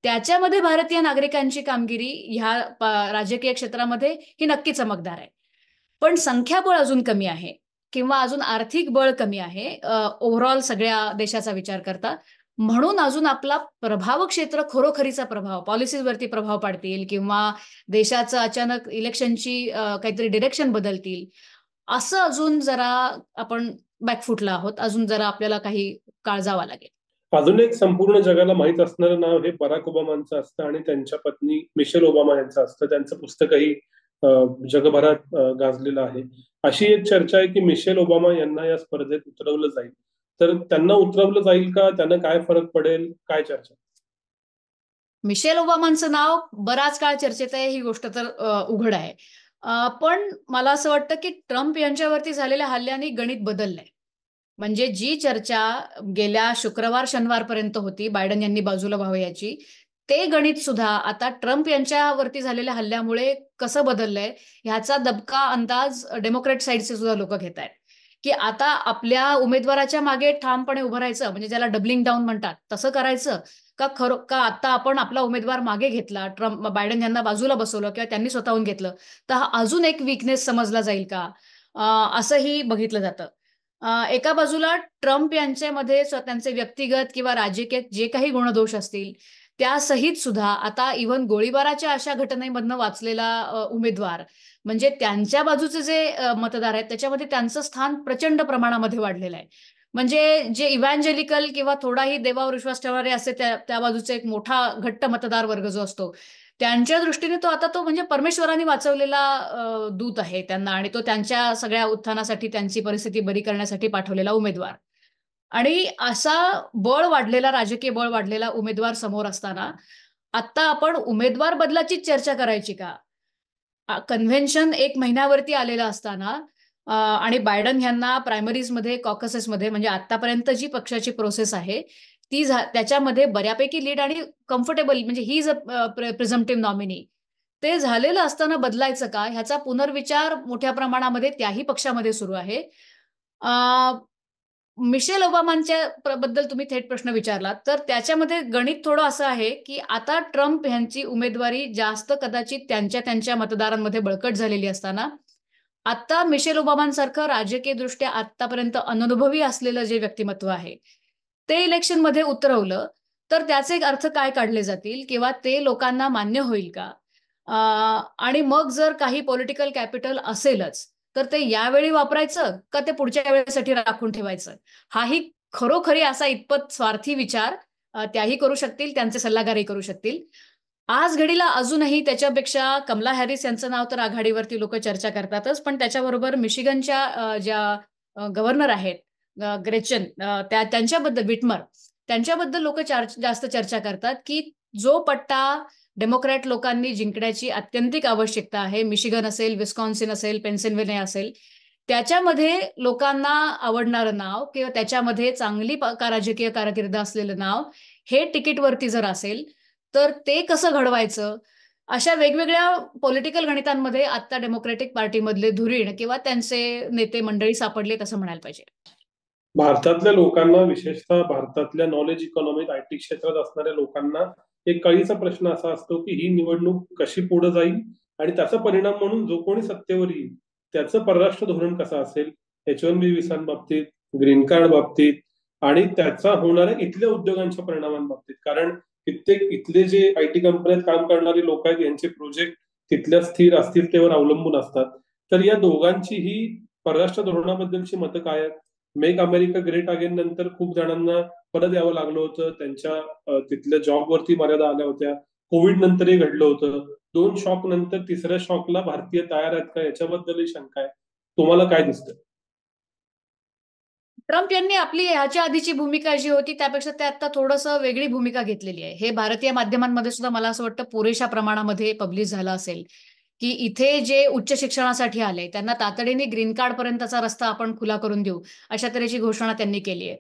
त्याच्यामध्ये भारतीय नागरिकांची कामगिरी ह्या राजकीय क्षेत्रामध्ये ही नक्की चमकदार आहे. पण संख्याबळ अजून कमी आहे किंवा अजून आर्थिक बळ कमी आहे ओव्हरऑल सगळ्या देशाचा विचार करता. म्हणून अजून आपला प्रभाव क्षेत्र खरोखरीचा प्रभाव पॉलिसीजवरती प्रभाव पाडतील किंवा देशाचं अचानक इलेक्शनची काहीतरी डिरेक्शन बदलतील असं अजून जरा आपण बॅकफुटला आहोत. अजून जरा आपल्याला काही काळ जावा लागेल. अजून एक संपूर्ण जगाला माहित असणारं नाव हे बराक ओबामांचं असतं आणि त्यांच्या पत्नी मिशेल ओबामा यांचं असतं. त्यांचं पुस्तकही जगभरात गाजलेलं आहे. अशी एक चर्चा आहे की मिशेल ओबामा यांना या स्पर्धेत उतरवलं जाईल. तर त्यांना उतरवलं जाईल का? त्यांना काय फरक पडेल? काय चर्चा? मिशेल ओबामांचं नाव बराच काळ चर्चेत आहे ही गोष्ट तर उघड आहे. पण मला असं वाटतं की ट्रम्प यांच्यावरती झालेल्या हल्ल्याने गणित बदललंय. म्हणजे जी चर्चा गेल्या शुक्रवार शनिवारपर्यंत होती बायडन यांनी बाजूला व्हावं याची, ते गणित सुद्धा आता ट्रम्प यांच्यावरती झालेल्या हल्ल्यामुळे कसं बदललंय ह्याचा दबका अंदाज डेमोक्रॅट साईडचे सुद्धा लोक घेत आहेत. की आता आपल्या उमेदवाराच्या मागे ठामपणे उभं राहायचं म्हणजे ज्याला डबलिंग डाऊन म्हणतात तसं करायचं का आता आपण आपला उमेदवार मागे घेतला बायडन यांना बाजूला बसवलं किंवा त्यांनी स्वतःहून घेतलं तर हा अजून एक वीकनेस समजला जाईल का असंही बघितलं जातं. एका बाजूला ट्रम्प यांच्यामध्ये त्यांचे व्यक्तिगत किंवा राजकीय जे काही गुणदोष असतील त्यासहित सुद्धा आता इव्हन गोळीबाराच्या अशा घटनेमधनं वाचलेला उमेदवार म्हणजे त्यांच्या बाजूचे जे मतदार आहेत त्याच्यामध्ये त्यांचं स्थान प्रचंड प्रमाणामध्ये वाढलेलं आहे. म्हणजे जे इव्हॅन्जेलिकल किंवा थोडाही देवावर विश्वास ठेवणारे असे त्या बाजूचे एक मोठा घट्ट मतदार वर्ग जो असतो त्यांच्या दृष्टीने तो म्हणजे परमेश्वरांनी वाचवलेला दूत आहे त्यांना आणि तो त्यांच्या सगळ्या उत्थानासाठी त्यांची परिस्थिती बरी करण्यासाठी पाठवलेला उमेदवार. आणि असा राजकीय बळ वाढलेला उमेदवार समोर असताना आता आपण उमेदवार बदलाची चर्चा करायची का? कन्व्हेन्शन 1 महिन्यावरती आलेलं असताना आणि बायडन यांना प्रायमरीजमध्ये कॉकसेसमध्ये म्हणजे आतापर्यंत जी पक्षाची प्रोसेस आहे त्याच्यामध्ये बऱ्यापैकी लीड आणि कम्फर्टेबल म्हणजे ही इज अ प्रिझम्पटिव्ह नॉमिनी ते झालेलं असताना बदलायचं का ह्याचा पुनर्विचार मोठ्या प्रमाणामध्ये त्याही पक्षामध्ये सुरू आहे. मिशेल ओबामांच्या बद्दल तुम्ही थेट प्रश्न विचारलात तर त्याच्यामध्ये गणित थोडं असं आहे की आता ट्रम्प यांची उमेदवारी जास्त कदाचित त्यांच्या मतदारांमध्ये बळकट झालेली असताना आता मिशेल ओबामांसारखं राजकीय दृष्ट्या आतापर्यंत अननुभवी असलेलं जे व्यक्तिमत्व आहे ते इलेक्शनमध्ये उतरवलं तर त्याचे अर्थ काय काढले जातील किंवा ते लोकांना मान्य होईल का? आणि मग जर काही पॉलिटिकल कॅपिटल असेलच तर ते यावेळी वापरायचं का ते पुढच्या वेळेसाठी राखून ठेवायचं हाही खरोखरी असा इतपत स्वार्थी विचार त्याही करू शकतील त्यांचे सल्लागारही करू शकतील. आज घडीला अजूनही त्याच्यापेक्षा कमला हॅरिस यांचं नाव तर आघाडीवरती लोक चर्चा करतातच, पण त्याच्याबरोबर मिशिगनच्या ज्या गव्हर्नर आहेत, ग्रेचन, त्यांच्याबद्दल, विटमर, त्यांच्याबद्दल लोक जास्त चर्चा करतात की जो पट्टा डेमोक्रॅट लोकांनी जिंकण्याची अत्यंतिक आवश्यकता आहे, मिशिगन असेल, विस्कॉन्सिन असेल, पेन्सिल्व्हेनिया असेल, त्याच्यामध्ये लोकांना आवडणारं नाव किंवा त्याच्यामध्ये चांगली राजकीय कारकीर्द असलेलं नाव हे तिकीटवरती जर असेल, तर ते कसं घडवायचं, अशा वेगवेगळ्या पॉलिटिकल गणितांमध्ये आता डेमोक्रेटिक पार्टीमधले धुरीण किंवा त्यांचे नेते मंडळी सापडलेत असं म्हणायला पाहिजे. भारतातल्या लोकांना, विशेषतः भारतातल्या नॉलेज इकॉनॉमीत आयटी क्षेत्रात असणाऱ्या लोकांना एक कळीचा प्रश्न असा असतो की ही निवडणूक कशी पुढे जाईल आणि त्याचा परिणाम म्हणून जो कोणी सत्तेवर येईल त्याचं परराष्ट्र धोरण कसं असेल, H1B व्हिसांबाबतीत, ग्रीन कार्ड बाबतीत आणि त्याचा होणाऱ्या इथल्या उद्योगांच्या परिणामांबाबतीत. कारण कित्येक इथले जे आयटी कंपन्यात काम करणारे लोक आहेत यांचे प्रोजेक्ट तिथल्या स्थिर अस्थिरतेवर अवलंबून असतात. तर या दोघांचीही परराष्ट्र धोरणाबद्दलची मतं काय आहेत? मेक अमेरिका ग्रेट अगेन नंतर खूप जणांना परत यावं लागलं होतं, त्यांच्या तिथल्या जॉबवरती मर्यादा आल्या होत्या. कोविड नंतरही घडलं होतं. 2 शॉक नंतर तिसऱ्या शॉकला भारतीय तयार आहेत का याच्याबद्दलही शंका आहे. तुम्हाला काय दिसतं? ट्रम्प यांनी आपली ह्याच्या आधीची भूमिका जी होती त्यापेक्षा ते आता थोडंसं वेगळी भूमिका घेतलेली आहे. हे भारतीय माध्यमांमध्ये सुद्धा मला असं वाटतं पुरेशा प्रमाणामध्ये पब्लिश झालं असेल, की इथे जे उच्च शिक्षणासाठी आले त्यांना तातडीने ग्रीन कार्ड पर्यंतचा रस्ता आपण खुला करून देऊ, अशा तऱ्हेची घोषणा त्यांनी केली आहे.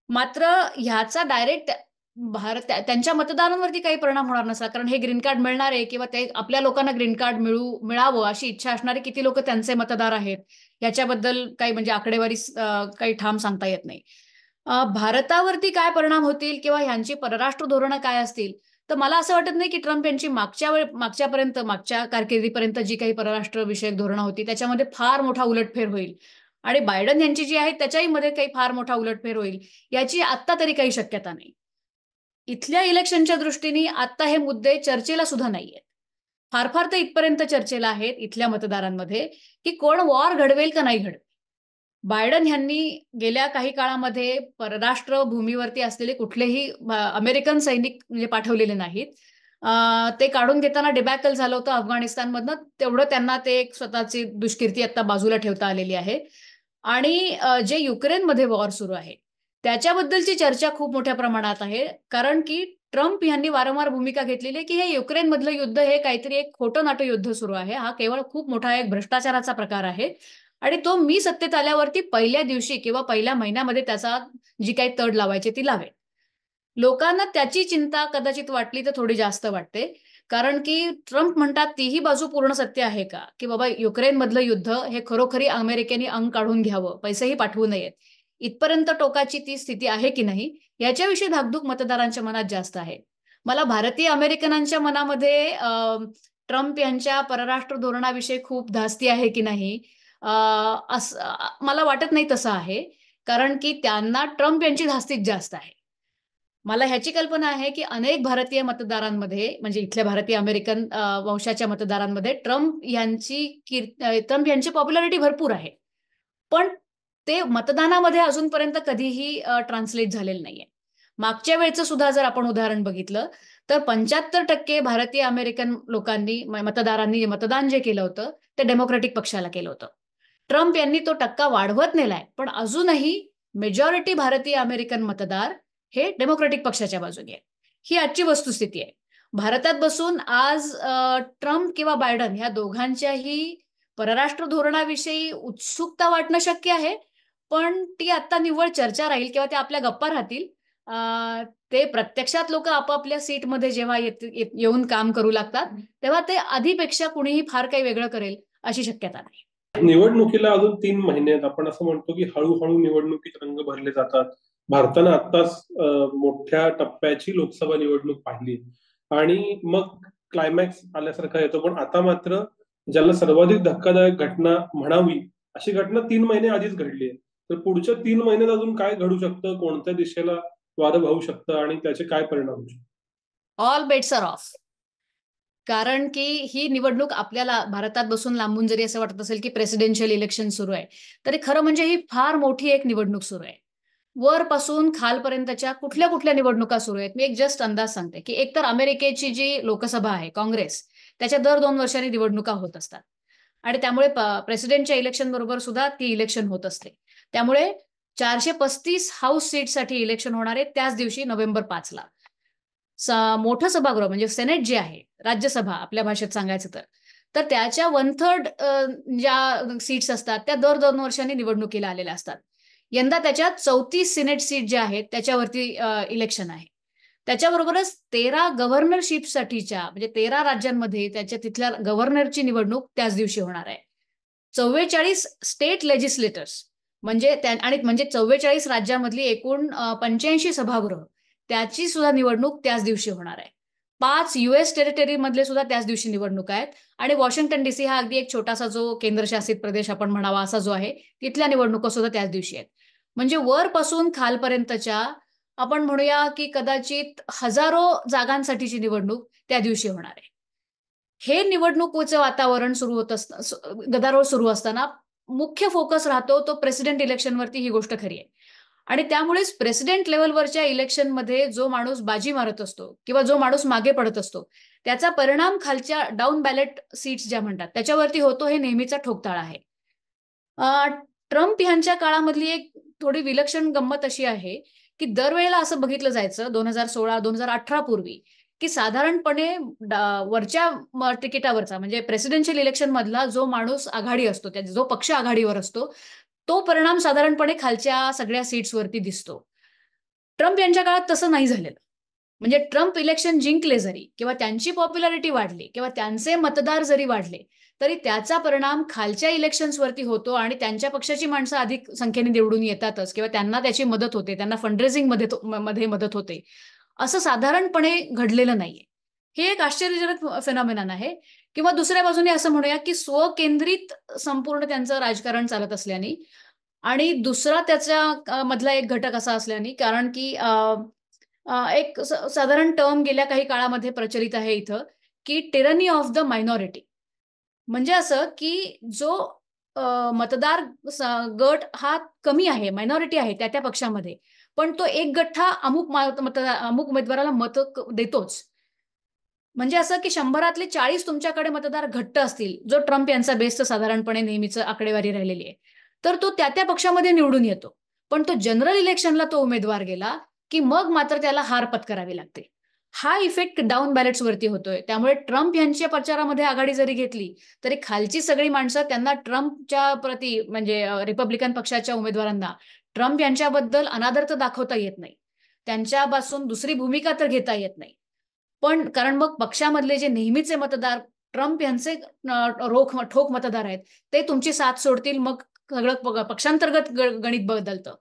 मात्र ह्याचा डायरेक्ट त्यांच्या मतदारांवरती काही परिणाम होणार नसला, कारण हे ग्रीन कार्ड मिळणार आहे किंवा ते आपल्या लोकांना ग्रीन कार्ड मिळावं अशी इच्छा असणारे किती लोक त्यांचे मतदार आहेत याच्याबद्दल काही म्हणजे आकडेवारी काही ठाम सांगता येत नाही. भारतावरती काय परिणाम होतील किंवा ह्यांची परराष्ट्र धोरणं काय असतील, तर मला असं वाटत नाही की ट्रम्प यांची मागच्या कारकिर्दीपर्यंत जी काही परराष्ट्र विषयक धोरणं होती त्याच्यामध्ये फार मोठा उलटफेर होईल आणि बायडन यांची जी आहे त्याच्याही मध्ये काही फार मोठा उलटफेर होईल याची आत्ता तरी काही शक्यता नाही. इथल्या इलेक्शनच्या दृष्टीने आता हे मुद्दे चर्चेला सुद्धा नाहीयेत. फार फार तर इथपर्यंत चर्चेला आहेत इथल्या मतदारांमध्ये की कोण वॉर घडवेल का नाही घडवेल. बायडन यांनी गेल्या काही काळामध्ये परराष्ट्र भूमीवरती असलेले कुठलेही अमेरिकन सैनिक म्हणजे पाठवलेले नाहीत. ते काढून घेताना डिबॅकल झालं होतं अफगाणिस्तानमधनं, तेवढं त्यांना ते एक स्वतःची दुष्कीर्ती आता बाजूला ठेवता आलेली आहे. आणि जे युक्रेनमध्ये वॉर सुरू आहे त्याच्याबद्दलची चर्चा खूप मोठ्या प्रमाणात आहे, कारण की ट्रम्प यांनी वारंवार भूमिका घेतलेली आहे की हे युक्रेनमधलं युद्ध हे काहीतरी एक खोटं नाटं युद्ध सुरू आहे, हा केवळ खूप मोठा एक भ्रष्टाचाराचा प्रकार आहे आणि तो मी सत्तेत आल्यावरती पहिल्या दिवशी किंवा पहिल्या महिन्यामध्ये त्याचा जी काही तड लावायची ती लावेल. लोकांना त्याची चिंता कदाचित वाटली तर थोडी जास्त वाटते, कारण की ट्रम्प म्हणतात तीही बाजू पूर्ण सत्य आहे का, की बाबा युक्रेनमधलं युद्ध हे खरोखरी अमेरिकेने अंग काढून घ्यावं, पैसेही पाठवू नयेत, इथपर्यंत टोकाची ती स्थिती आहे की नाही याच्याविषयी धाकधूक मतदारांच्या मनात जास्त आहे. मला भारतीय अमेरिकनांच्या मनामध्ये ट्रम्प यांच्या परराष्ट्र धोरणाविषयी खूप धास्ती आहे की नाही, असं मला वाटत नाही तसं आहे, कारण की त्यांना ट्रम्प यांची धास्तीच जास्त आहे. मला ह्याची कल्पना आहे की अनेक भारतीय मतदारांमध्ये म्हणजे इथल्या भारतीय अमेरिकन वंशाच्या मतदारांमध्ये ट्रम्प यांची पॉप्युलॅरिटी भरपूर आहे. पण ते मतदानामध्ये अजूनपर्यंत कधीही ट्रान्सलेट झालेलं नाहीये. मागच्या वेळचं सुद्धा जर आपण उदाहरण बघितलं तर 75% भारतीय अमेरिकन लोकांनी मतदारांनी मतदान जे केलं होतं ते डेमोक्रॅटिक पक्षाला केलं होतं. ट्रम्प यांनी तो टक्का वाढवत नेलाय, पण अजूनही मेजॉरिटी भारतीय अमेरिकन मतदार हे डेमोक्रॅटिक पक्षाच्या बाजूने आहे. ही आजची वस्तुस्थिती आहे. भारतात बसून आज ट्रम्प किंवा बायडन ह्या दोघांच्याही परराष्ट्र धोरणाविषयी उत्सुकता वाटणं शक्य आहे, पण ती आता निव्वळ चर्चा राहील किंवा ते आपल्या गप्पा राहतील. ते प्रत्यक्षात लोक आपापल्या सीटमध्ये जेव्हा येऊन काम करू लागतात, तेव्हा ते आधीपेक्षा कुणीही फार काही वेगळं करेल अशी शक्यता नाही. निवडणुकीला अजून 3 महिने आहेत. आपण असं म्हणतो की हळूहळू निवडणुकीत रंग भरले जातात. भारतानं आत्ताच मोठ्या टप्प्याची लोकसभा निवडणूक पाहिली आणि मग क्लायमॅक्स आल्यासारखा येतो. पण आता मात्र ज्याला सर्वाधिक धक्कादायक घटना म्हणावी अशी घटना 3 महिने आधीच घडली आहे. तर पुढच्या 3 महिन्यात अजून काय घडू शकतं, कोणत्या दिशेला वारं वाहू शकतं आणि त्याचे काय परिणाम होऊ शकतात? All bets are off. कारण की ही निवडणूक आपल्याला भारतात बसून लांबून जरी असं वाटत असेल की प्रेसिडेन्शियल इलेक्शन सुरू आहे, तरी खरं म्हणजे ही फार मोठी एक निवडणूक सुरू आहे. वरपासून खालपर्यंतच्या कुठल्या कुठल्या निवडणुका सुरू आहेत. मी एक जस्ट अंदाज सांगते की एकतर अमेरिकेची जी लोकसभा आहे, काँग्रेस, त्याच्या दर 2 वर्षांनी निवडणुका होत असतात आणि त्यामुळे प्रेसिडेंटच्या इलेक्शन बरोबर सुद्धा ती इलेक्शन होत असते. त्यामुळे 435 हाऊस सीटसाठी इलेक्शन होणार आहे त्याच दिवशी नोव्हेंबर 5ला. मोठं सभागृह म्हणजे सेनेट जे आहे, राज्यसभा आपल्या भाषेत सांगायचं तर त्याच्या 1/3 ज्या सीट्स असतात त्या दर 2 वर्षांनी निवडणुकीला आलेल्या असतात. यंदा त्याच्यात 34 सिनेट सीट ज्या आहेत त्याच्यावरती इलेक्शन आहे. त्याच्याबरोबरच 13 गव्हर्नरशिपसाठीच्या म्हणजे 13 राज्यांमध्ये त्याच्या तिथल्या गव्हर्नरची निवडणूक त्याच दिवशी होणार आहे. 44 स्टेट लेजिस्लेटर्स म्हणजे आणि म्हणजे 44 राज्यामधली एकूण 85 सभागृह त्याची सुद्धा निवडणूक त्याच दिवशी होणार आहे. 5 US टेरिटरी मधले सुद्धा त्याच दिवशी निवडणूक आहेत आणि वॉशिंग्टन DC हा अगदी एक छोटासा जो केंद्रशासित प्रदेश आपण म्हणावा असा जो आहे, तिथल्या निवडणुका सुद्धा त्याच दिवशी आहेत. म्हणजे वरपासून खालपर्यंतच्या आपण म्हणूया की कदाचित हजारो जागांसाठीची निवडणूक त्या दिवशी होणार आहे. हे निवडणुकीचं वातावरण सुरू होत गदारोळ सुरू असताना मुख्य फोकस राहतो तो प्रेसिडेंट इलेक्शनवरती. ही गोष्ट खरी आहे आणि त्यामुळेच प्रेसिडेंट लेव्हलवरच्या इलेक्शनमध्ये जो माणूस बाजी मारत असतो किंवा जो माणूस मागे पडत असतो त्याचा परिणाम खालच्या डाऊन बॅलेट सीट्स ज्या म्हणतात त्याच्यावरती होतो. हे नेहमीचा ठोकताळा आहे. ट्रम्प यांच्या काळामधली एक थोडी विलक्षण गंमत अशी आहे की दरवेळेला असं बघितलं जायचं 2016-2018 पूर्वी की साधारणपणे वरच्या तिकिटावरचा म्हणजे प्रेसिडेन्शियल इलेक्शन मधला जो माणूस आघाडी असतो, जो पक्ष आघाडीवर असतो, तो परिणाम साधारणपणे खालच्या सगळ्या सीट्सवरती दिसतो. ट्रम्प यांच्या काळात तसं नाही झालेलं. म्हणजे ट्रम्प इलेक्शन जिंकले जरी किंवा त्यांची पॉप्युलॅरिटी वाढली किंवा त्यांचे मतदार जरी वाढले तरी त्याचा परिणाम खालच्या इलेक्शन्सवरती होतो आणि त्यांच्या पक्षाची माणसं अधिक संख्येने निवडून येतातच किंवा त्यांना त्याची मदत होते, त्यांना फंडरेझिंग मध्ये मदत होते. असं साधारणपणे घडलेलं नाहीये. हे एक आश्चर्यजनक फेनॉमेनॉन आहे. किंवा दुसऱ्या बाजूने असं म्हणूया की स्वकेंद्रित संपूर्ण त्यांचं राजकारण चालत असल्याने आणि दुसरा त्याच्या मधला एक घटक असा असल्याने कारण की एक साधारण टर्म गेल्या काही काळामध्ये प्रचलित आहे इथं की टिरनी ऑफ द मायनॉरिटी. म्हणजे असं की जो मतदार गट हा कमी आहे, मायनॉरिटी आहे त्या पक्षामध्ये, पण तो एक गठ्ठा अमुक उमेदवाराला मत देतोच. म्हणजे असं की 100तले 40 तुमच्याकडे मतदार घट्ट असतील, जो ट्रम्प यांचा बेस साधारणपणे नेहमीच आकडेवारी राहिलेली आहे, तर तो त्या पक्षामध्ये निवडून येतो. पण तो जनरल इलेक्शनला तो उमेदवार गेला की मग मात्र त्याला हार पत्करावी लागते. हा इफेक्ट डाऊन बॅलेट्सवरती होतोय. त्यामुळे ट्रम्प यांच्या प्रचारामध्ये आघाडी जरी घेतली तरी खालची सगळी माणसं त्यांना ट्रम्पच्या प्रती म्हणजे रिपब्लिकन पक्षाच्या उमेदवारांना ट्रम्प यांच्याबद्दल अनादर तर दाखवता येत नाही, त्यांच्यापासून दुसरी भूमिका तर घेता येत नाही. पण कारण मग पक्षामधले जे नेहमीचे मतदार ट्रम्प यांचे ठोक मतदार आहेत ते तुमची साथ सोडतील, मग सगळं पक्षांतर्गत गणित बदलतं.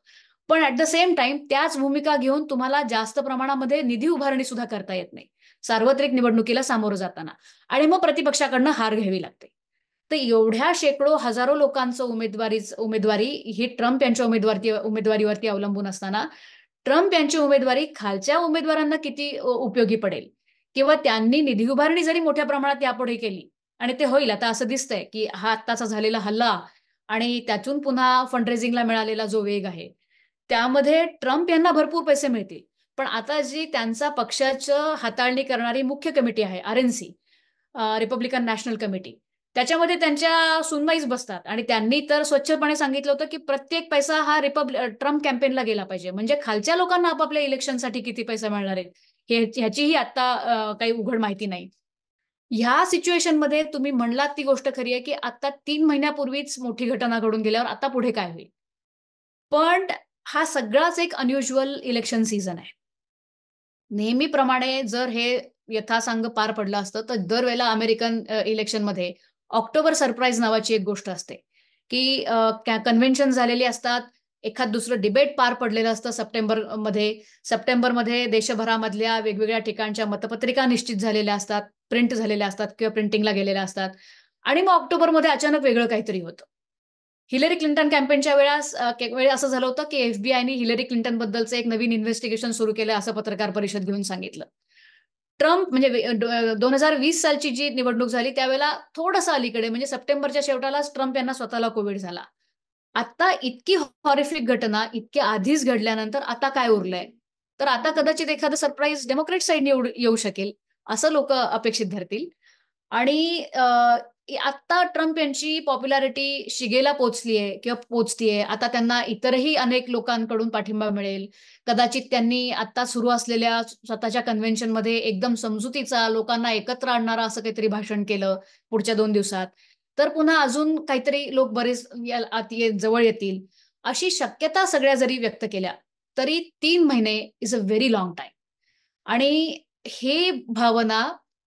पण ऍट द सेम टाइम त्याच भूमिका घेऊन तुम्हाला जास्त प्रमाणामध्ये निधी उभारणी सुद्धा करता येत नाही सार्वत्रिक निवडणुकीला सामोरं जाताना आणि मग प्रतिपक्षाकडनं हार घ्यावी लागते. तर एवढ्या शेकडो हजारो लोकांचं उमेदवारी ही ट्रम्प यांच्या उमेदवारीवरती अवलंबून असताना ट्रम्प यांची उमेदवारी खालच्या उमेदवारांना किती उपयोगी पडेल किंवा त्यांनी निधी उभारणी जरी मोठ्या प्रमाणात यापुढे केली आणि ते होईल आता असं दिसतंय की हा आत्ताचा झालेला हल्ला आणि त्यातून पुन्हा फंडरेझिंगला मिळालेला जो वेग आहे त्यामध्ये ट्रम्प यांना भरपूर पैसे मिळतील. पण आता जी त्यांचा पक्षाचं हाताळणी करणारी मुख्य कमिटी आहे RNC, रिपब्लिकन नॅशनल कमिटी, त्याच्यामध्ये त्यांच्या सुनवाईच बसतात आणि त्यांनी तर स्वच्छपणे सांगितलं होतं की प्रत्येक पैसा हा ट्रम्प कॅम्पेनला गेला पाहिजे. म्हणजे खालच्या लोकांना आपापल्या इलेक्शनसाठी किती पैसा मिळणार आहे ह्याचीही आता काही उघड माहिती नाही. ह्या सिच्युएशनमध्ये तुम्ही म्हणलात ती गोष्ट खरी आहे की आता 3 महिन्यापूर्वीच मोठी घटना घडून गेल्यावर आता पुढे काय होईल. पण हा सगळाच एक अनयुज्युअल इलेक्शन सीझन आहे. नेहमीप्रमाणे जर हे यथासांग पार पडलं असतं तर दरवेळेला अमेरिकन इलेक्शनमध्ये ऑक्टोबर सरप्राईज नावाची एक गोष्ट असते की कन्व्हेन्शन झालेली असतात, एखाद दुसरं डिबेट पार पडलेलं असतं सप्टेंबरमध्ये देशभरामधल्या वेगवेगळ्या ठिकाणच्या मतपत्रिका निश्चित झालेल्या असतात, प्रिंट झालेल्या असतात किंवा प्रिंटिंगला गेलेल्या असतात आणि मग ऑक्टोबरमध्ये अचानक वेगळं काहीतरी होतं. हिलरी क्लिंटन कॅम्पेनच्या वेळी असं झालं होतं की FBI हिलरी क्लिंटन बद्दलचं एक नवीन इन्व्हेस्टिगेशन सुरू केलं असं पत्रकार परिषद घेऊन सांगितलं. ट्रम्प म्हणजे 2020 सालची जी निवडणूक झाली त्यावेळेला थोडंसं अलीकडे म्हणजे सप्टेंबरच्या शेवटालाच ट्रम्प यांना स्वतःला कोविड झाला. आता इतकी हॉरिफिक घटना इतक्या आधीच घडल्यानंतर आता काय उरलंय, तर आता कदाचित एखादं सरप्राईज डेमोक्रेट साईडने येऊ शकेल असं लोक अपेक्षित धरतील. आणि आता ट्रम्प यांची पॉप्युलॅरिटी शिगेला पोहोचलीये किंवा पोहोचतीये. आता त्यांना इतरही अनेक लोकांकडून पाठिंबा मिळेल. कदाचित त्यांनी आता सुरू असलेल्या स्वतःच्या कन्व्हेन्शनमध्ये एकदम समजुतीचा लोकांना एकत्र आणणारा असं काहीतरी भाषण केलं पुढच्या 2 दिवसात, तर पुन्हा अजून काहीतरी लोक बरेच जवळ येतील. अशी शक्यता सगळ्या जरी व्यक्त केल्या तरी 3 महिने is a very long time. आणि हे भावना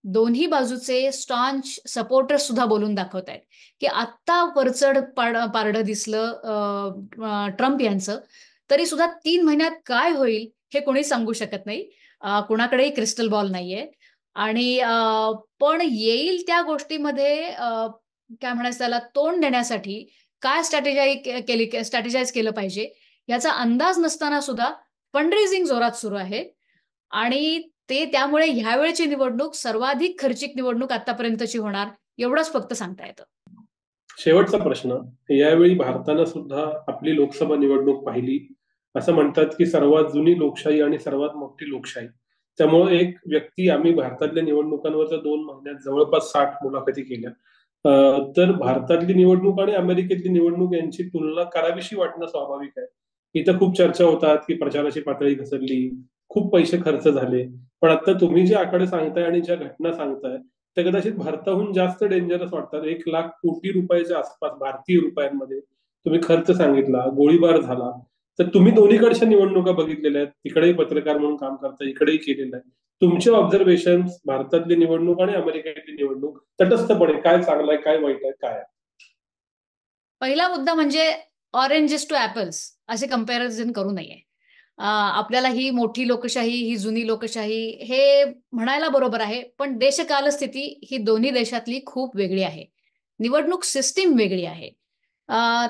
दोन्ही बाजूचे स्टॉन्च सपोर्टर्स सुद्धा बोलून दाखवत आहेत, की आत्ता वरचढ पारडं दिसलं ट्रम्प यांचं, तरी सुद्धा 3 महिन्यात काय होईल हे कोणी सांगू शकत नाही. कुणाकडेही क्रिस्टल बॉल नाहीये. आणि पण येईल त्या गोष्टीमध्ये काय म्हणायचं त्याला तोंड देण्यासाठी काय स्ट्रॅटेजाइज केलं पाहिजे याचा अंदाज नसताना सुद्धा फंड जोरात सुरू आहे. आणि त्यामुळे ह्यावेळची निवडणूक सर्वाधिक खर्चिक निवडणूक आतापर्यंतची होणार एवढंच फक्त सांगता येतं. शेवटचा प्रश्न, यावेळी भारतानं सुद्धा आपली लोकसभा निवडणूक पाहिली. असं म्हणतात की सर्वात जुनी लोकशाही आणि सर्वात मोठी लोकशाही. त्यामुळे एक व्यक्ती, आम्ही भारतातल्या निवडणुकांवरच्या 2 महिन्यात जवळपास 60 मुलाखती केल्या. तर भारतातली निवडणूक आणि अमेरिकेतली निवडणूक यांची तुलना करावीशी वाटणं स्वाभाविक आहे. इथं खूप चर्चा होतात की प्रचाराची पातळी घसरली, खूप पैसे खर्च झाले. पण आता तुम्ही जे आकडे सांगताय आणि ज्या घटना सांगताय त्या कदाचित भारताहून जास्त डेंजरस वाटतात. 1 लाख कोटी रुपयाच्या आसपास भारतीय रुपयांमध्ये तुम्ही खर्च सांगितला, गोळीबार झाला. तर तुम्ही दोन्हीकडच्या निवडणुका बघितलेल्या आहेत, तिकडेही पत्रकार म्हणून काम करता, इकडेही केलेलं आहे. तुमचे ऑब्झर्वेशन भारतातली निवडणूक आणि अमेरिकेतली निवडणूक तटस्थपणे काय चांगलं आहे, काय वाईट आहे, काय आहे? पहिला मुद्दा म्हणजे ऑरेंजेस टू ऍपल्स असे कंपॅरिझन करू नये. आपल्याला ही मोठी लोकशाही, ही जुनी लोकशाही हे म्हणायला बरोबर आहे, पण देशकालस्थिती ही दोन्ही देशातली खूप वेगळी आहे. निवडणूक सिस्टीम वेगळी आहे.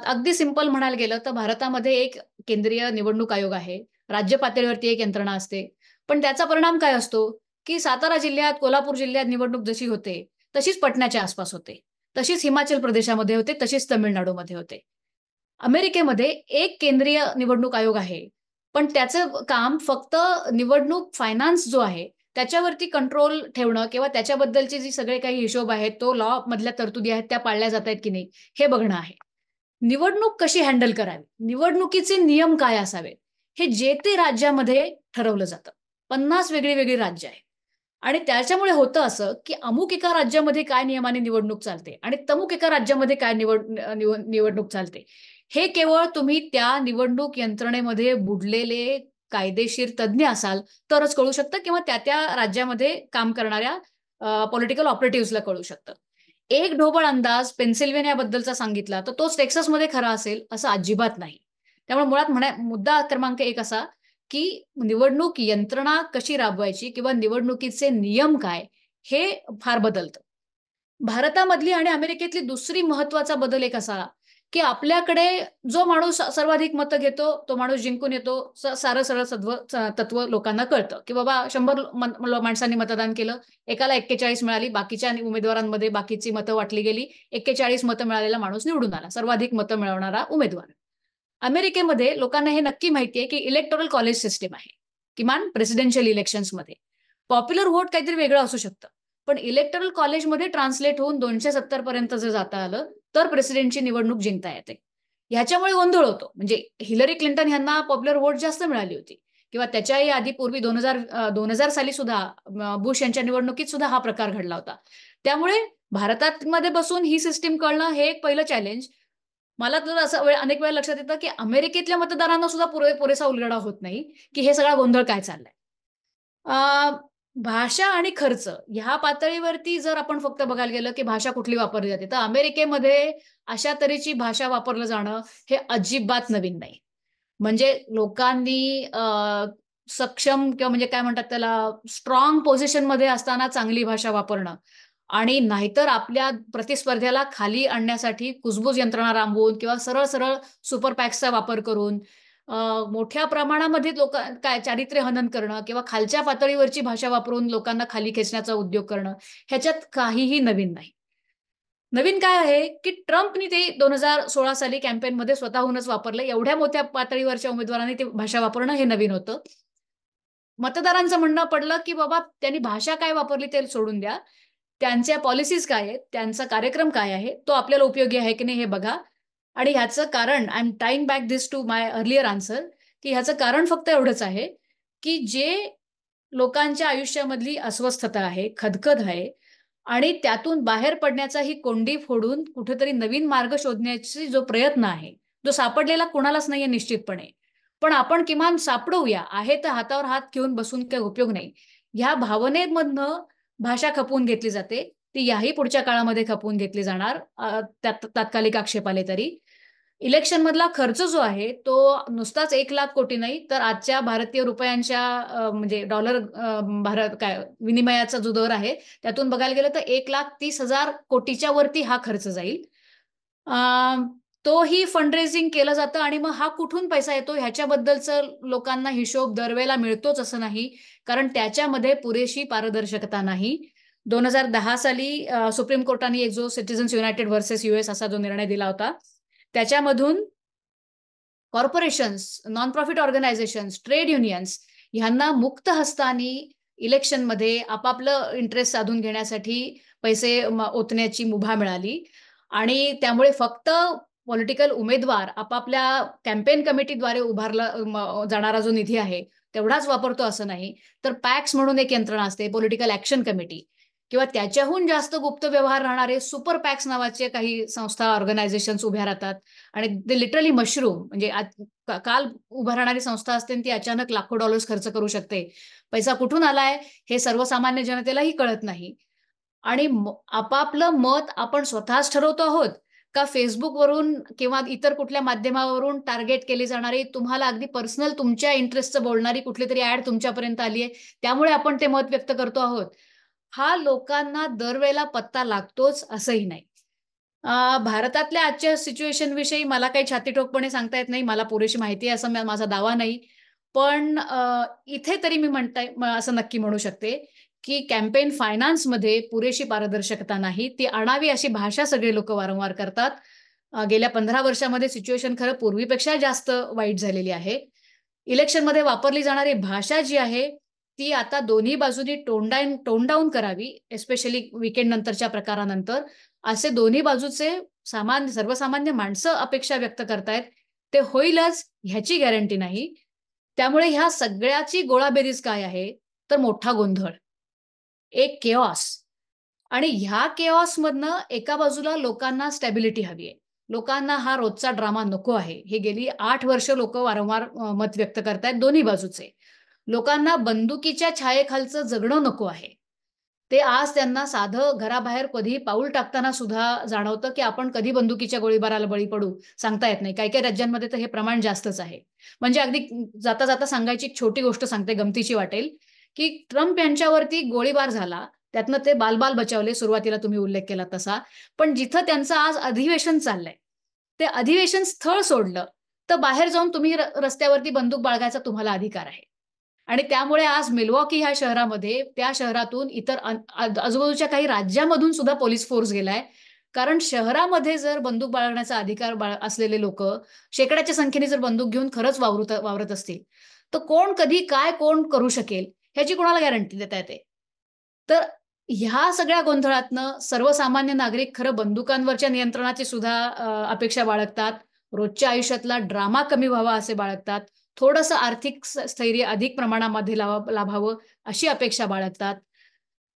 अगदी सिंपल म्हणायला गेलं तर भारतामध्ये एक केंद्रीय निवडणूक आयोग आहे. राज्य पातळीवरती एक यंत्रणा असते. पण त्याचा परिणाम काय असतो, की सातारा जिल्ह्यात, कोल्हापूर जिल्ह्यात निवडणूक जशी होते, तशीच पटण्याच्या आसपास होते. तशीच हिमाचल प्रदेशामध्ये होते, तशीच तामिळनाडूमध्ये होते. अमेरिकेमध्ये एक केंद्रीय निवडणूक आयोग आहे. पण त्याचं काम फक्त निवडणूक फायनान्स जो आहे, त्याच्यावरती कंट्रोल ठेवणं किंवा त्याच्याबद्दलचे जे सगळे काही हिशोब आहेत, तो लॉ मधल्या तरतुदी आहेत, त्या पाळल्या जातायत की नाही, हे बघणं आहे. निवडणूक कशी हँडल करावी, निवडणुकीचे नियम काय असावेत, हे जे ते राज्यामध्ये ठरवलं जातं. 50 वेगळी-वेगळी राज्य आहेत. आणि त्याच्यामुळे होतं असं, की अमुक एका राज्यामध्ये काय नियमाने निवडणूक चालते आणि तमुक एका राज्यामध्ये काय निवडणूक चालते. हे केवळ तुम्ही त्या निवडणूक यंत्रणेमध्ये बुडलेले कायदेशीर तज्ञ असाल तरच कळू शकतं किंवा त्या राज्यामध्ये काम करणाऱ्या पॉलिटिकल ऑपरेटिव्हजला कळू शकतं. एक ढोबळ अंदाज पेन्सिल्व्हेनियाबद्दलचा सांगितला तर तोच टेक्सासमध्ये खरा असेल असं अजिबात नाही. त्यामुळे मुळात मुद्दा क्रमांक 1 असा, की निवडणूक यंत्रणा कशी राबवायची किंवा निवडणुकीचे नियम काय हे फार बदलतं. भारतामधली आणि अमेरिकेतली दुसरी महत्वाचा बदल एक असा, की आपल्याकडे जो माणूस सर्वाधिक मतं घेतो, तो माणूस जिंकून येतो. सारं सरळ तत्व लोकांना कळतं, की बाबा 100 माणसांनी मतदान केलं, एकाला 41 मिळाली, बाकीच्या उमेदवारांमध्ये बाकीची मतं वाटली गेली, 41 मतं मिळालेला माणूस निवडून आला, सर्वाधिक मतं मिळवणारा उमेदवार. अमेरिकेमध्ये लोकांना हे नक्की माहितीये, की इलेक्टोरल कॉलेज सिस्टीम आहे. किमान प्रेसिडेन्शियल इलेक्शन्समध्ये. पॉप्युलर व्होट काहीतरी वेगळं असू शकतं. पण इलेक्टोरल कॉलेजमध्ये ट्रान्सलेट होऊन 270 पर्यंत जर जाता आलं, तर प्रेसिडेंटची निवडणूक जिंकता येते. ह्याच्यामुळे गोंधळ होतो. म्हणजे हिलरी क्लिंटन यांना पॉप्युलर व्होट जास्त मिळाली होती किंवा त्याच्याही आधी पूर्वी 2000 साली सुद्धा बुश यांच्या निवडणुकीत सुद्धा हा प्रकार घडला होता. त्यामुळे भारतामध्ये बसून ही सिस्टीम कळणं हे एक पहिलं चॅलेंज. मला तर असं अनेक वेळा लक्षात येतं, की अमेरिकेतल्या मतदारांना सुद्धा पुरेसा उलगडा होत नाही, की हे सगळा गोंधळ काय चाललाय. भाषा आणि खर्च ह्या पातळीवरती जर आपण फक्त बघायला गेलं, की भाषा कुठली वापरली जाते, तर अमेरिकेमध्ये अशा तऱ्हेची भाषा वापरलं जाणं हे अजिबात नवीन नाही. म्हणजे लोकांनी सक्षम किंवा म्हणजे काय म्हणतात त्याला स्ट्रॉंग पोझिशनमध्ये असताना चांगली भाषा वापरणं आणि नाहीतर आपल्या प्रतिस्पर्ध्याला खाली आणण्यासाठी कुजबूज यंत्रणा राबवून किंवा सरळ-सरळ सुपर पॅक्सचा वापर करून मोठ्या प्रमाणामध्ये काय चारित्र्य हनन करणं किंवा खालच्या पातळीवरची भाषा वापरून लोकांना खाली खेचण्याचा उद्योग करणं, ह्याच्यात काहीही नवीन नाही. नवीन काय आहे की ट्रम्पनी ते 2016 साली कॅम्पेनमध्ये स्वतःहूनच वापरलं. एवढ्या मोठ्या पातळीवरच्या उमेदवारांनी ते भाषा वापरणं हे नवीन होतं. मतदारांचं म्हणणं पडलं की बाबा त्यांनी भाषा काय वापरली ते सोडून द्या. त्यांच्या पॉलिसीज काय आहेत, त्यांचा कार्यक्रम काय आहे, तो आपल्याला उपयोगी आहे की नाही हे बघा. आणि ह्याचं कारण I am tying back this to my earlier answer, की ह्याचं कारण फक्त एवढंच आहे की जे लोकांच्या आयुष्यामधली अस्वस्थता आहे, खदखद आहे आणि त्यातून बाहेर पडण्याचा ही कोंडी फोडून कुठेतरी नवीन मार्ग शोधण्याची जो प्रयत्न आहे, जो सापडलेला कुणालाच नाहीये निश्चितपणे. पण आपण किमान सापडवूया, आहे तर हातावर हात घेऊन बसून काही उपयोग नाही. ह्या भावनेमधनं भाषा खपवून घेतली जाते. ती याही पुढच्या काळामध्ये खपवून घेतली जाणार त्यात तात्कालिक आक्षेप आले तरी. इलेक्शनमधला खर्च जो आहे, तो नुसताच 1,00,000 कोटी नाही, तर आजच्या भारतीय रुपयांच्या म्हणजे डॉलर भारत काय विनिमयाचा जो दर आहे, त्यातून बघायला गेलं तर 1,30,000 कोटीच्या वरती हा खर्च जाईल. अ, तोही फंडरेजिंग केलं जातं आणि मग हा कुठून पैसा येतो ह्याच्याबद्दलचं लोकांना हिशोब दरवेळेला मिळतोच असं नाही. कारण त्याच्यामध्ये पुरेशी पारदर्शकता नाही. 2010 साली सुप्रीम कोर्टाने एक जो सिटिझन्स युनायटेड व्हर्सेस यूएस असा जो निर्णय दिला होता, त्याच्यामधून corporations, non profit organisations, trade unions ह्यांना मुक्त हस्तानी इलेक्शनमध्ये आपापलं इंटरेस्ट साधून घेण्यासाठी पैसे ओतण्याची मुभा मिळाली आणि त्यामुळे फक्त पॉलिटिकल उमेदवार आपापल्या कॅम्पेन कमिटीद्वारे उभारला जाणारा जो निधी आहे तेवढाच वापरतो असं नाही, तर पॅक्स म्हणून एक यंत्रणा असते, पॉलिटिकल ॲक्शन कमिटी किंवा त्याच्याहून जास्त गुप्त व्यवहार राहणारे सुपर पॅक्स नावाचे काही संस्था, ऑर्गनायझेशन्स उभ्या राहतात आणि ते लिटरली मशरूम म्हणजे काल उभं राहणारी संस्था असते ती अचानक लाखो डॉलर्स खर्च करू शकते. पैसा कुठून आलाय हे सर्वसामान्य जनतेलाही कळत नाही. आणि आपापलं मत आपण स्वतःच ठरवतो आहोत का फेसबुकवरून किंवा इतर कुठल्या माध्यमावरून टार्गेट केली जाणारी तुम्हाला अगदी पर्सनल तुमच्या इंटरेस्टचं बोलणारी कुठली तरी ऍड तुमच्यापर्यंत आली आहे त्यामुळे आपण ते मत व्यक्त करतो आहोत. हा लोकांना दरवेळेला पत्ता लागतोच असंही नाही. भारतातल्या आजच्या सिच्युएशन विषयी मला काही छातीठोकपणे सांगता येत नाही. मला पुरेशी माहिती आहे असं माझा दावा नाही. पण इथे तरी मी असं नक्की म्हणू शकते, की कॅम्पेन फायनान्समध्ये पुरेशी पारदर्शकता नाही. ती आणावी अशी भाषा सगळे लोकं वारंवार करतात. गेल्या 15 वर्षामध्ये सिच्युएशन खरं पूर्वीपेक्षा जास्त वाईट झालेली आहे. इलेक्शनमध्ये वापरली जाणारी भाषा जी आहे, ती आता दोन्ही बाजूनी टोन डाउन करावी, एस्पेशली वीकेंड नंतरच्या प्रकारानंतर. असे दोन्ही बाजूचे सर्वसामान्य माणसं अपेक्षा व्यक्त करतायत. ते होईलच ह्याची गॅरंटी नाही. त्यामुळे ह्या सगळ्याची गोळाबेरीज काय आहे? तर मोठा गोंधळ. एक केओस आणि ह्या केओसमधनं एका बाजूला लोकांना स्टॅबिलिटी हवी आहे. लोकांना हा रोजचा ड्रामा नको आहे. हे गेली 8 वर्ष लोकं वारंवार मत व्यक्त करतायत दोन्ही बाजूचे. लोकांना बंदुकीच्या छायेखालचं जगणं नको आहे. ते आज त्यांना साधं घराबाहेर कधीही पाऊल टाकताना सुद्धा जाणवतं, की आपण कधी बंदुकीच्या गोळीबाराला बळी पडू, सांगता येत नाही. काही-काही राज्यांमध्ये तर हे प्रमाण जास्तच आहे. म्हणजे अगदी जाता-जाता सांगायची एक छोटी गोष्ट सांगते, गमतीची वाटेल, की ट्रम्प यांच्यावरती गोळीबार झाला. त्यातनं ते बाल बचावले, सुरुवातीला तुम्ही उल्लेख केला तसा. पण जिथं त्यांचं आज अधिवेशन चाललंय, ते अधिवेशन स्थळ सोडलं, तर बाहेर जाऊन तुम्ही रस्त्यावरती बंदूक बाळगायचा तुम्हाला अधिकार आहे. आणि त्यामुळे आज मिल्वॉकी ह्या शहरामध्ये त्या शहरातून इतर आजूबाजूच्या काही राज्यामधून सुद्धा पोलीस फोर्स गेलाय. कारण शहरामध्ये जर बंदूक बाळगण्याचा अधिकार असलेले लोकं शेकड्याच्या संख्येने जर बंदूक घेऊन खरंच वावरत असतील, तर कोण कधी काय कोण करू शकेल ह्याची कोणाला गॅरंटी देता येते. तर ह्या सगळ्या गोंधळातनं सर्वसामान्य नागरिक खरं बंदुकांवरच्या नियंत्रणाची सुद्धा अपेक्षा बाळगतात. रोजच्या आयुष्यातला ड्रामा कमी व्हावा असे बाळगतात. थोडंसं आर्थिक स्थैर्य अधिक प्रमाणामध्ये लाभावं अशी अपेक्षा बाळगतात.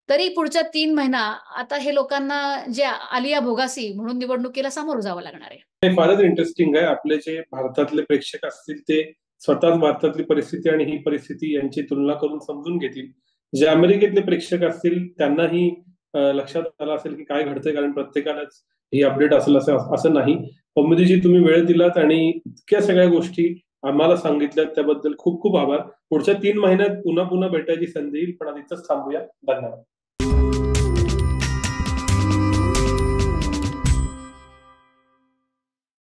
तरी पुढच्या 3 महिना आता हे लोकांना जे आलिया भोगासी म्हणून निवडणुकीला सामोरं जावं लागणार आहे. हे फारच इंटरेस्टिंग आहे. आपले जे भारतातले प्रेक्षक असतील ते स्वतःच भारतातली परिस्थिती आणि ही परिस्थिती यांची तुलना करून समजून घेतील. जे अमेरिकेतले प्रेक्षक असतील त्यांनाही लक्षात आलं असेल की काय घडतंय, कारण प्रत्येकालाच ही अपडेट असेल असं नाही. कौमुदीजी, तुम्ही वेळ दिलात आणि इतक्या सगळ्या गोष्टी आम्हाला सांगितल्यात त्याबद्दल खूप खूप आभार. पुढच्या 3 महिन्यात पुन्हा भेटायची संधी येईल, पण आधी इथंच थांबूया. धन्यवाद.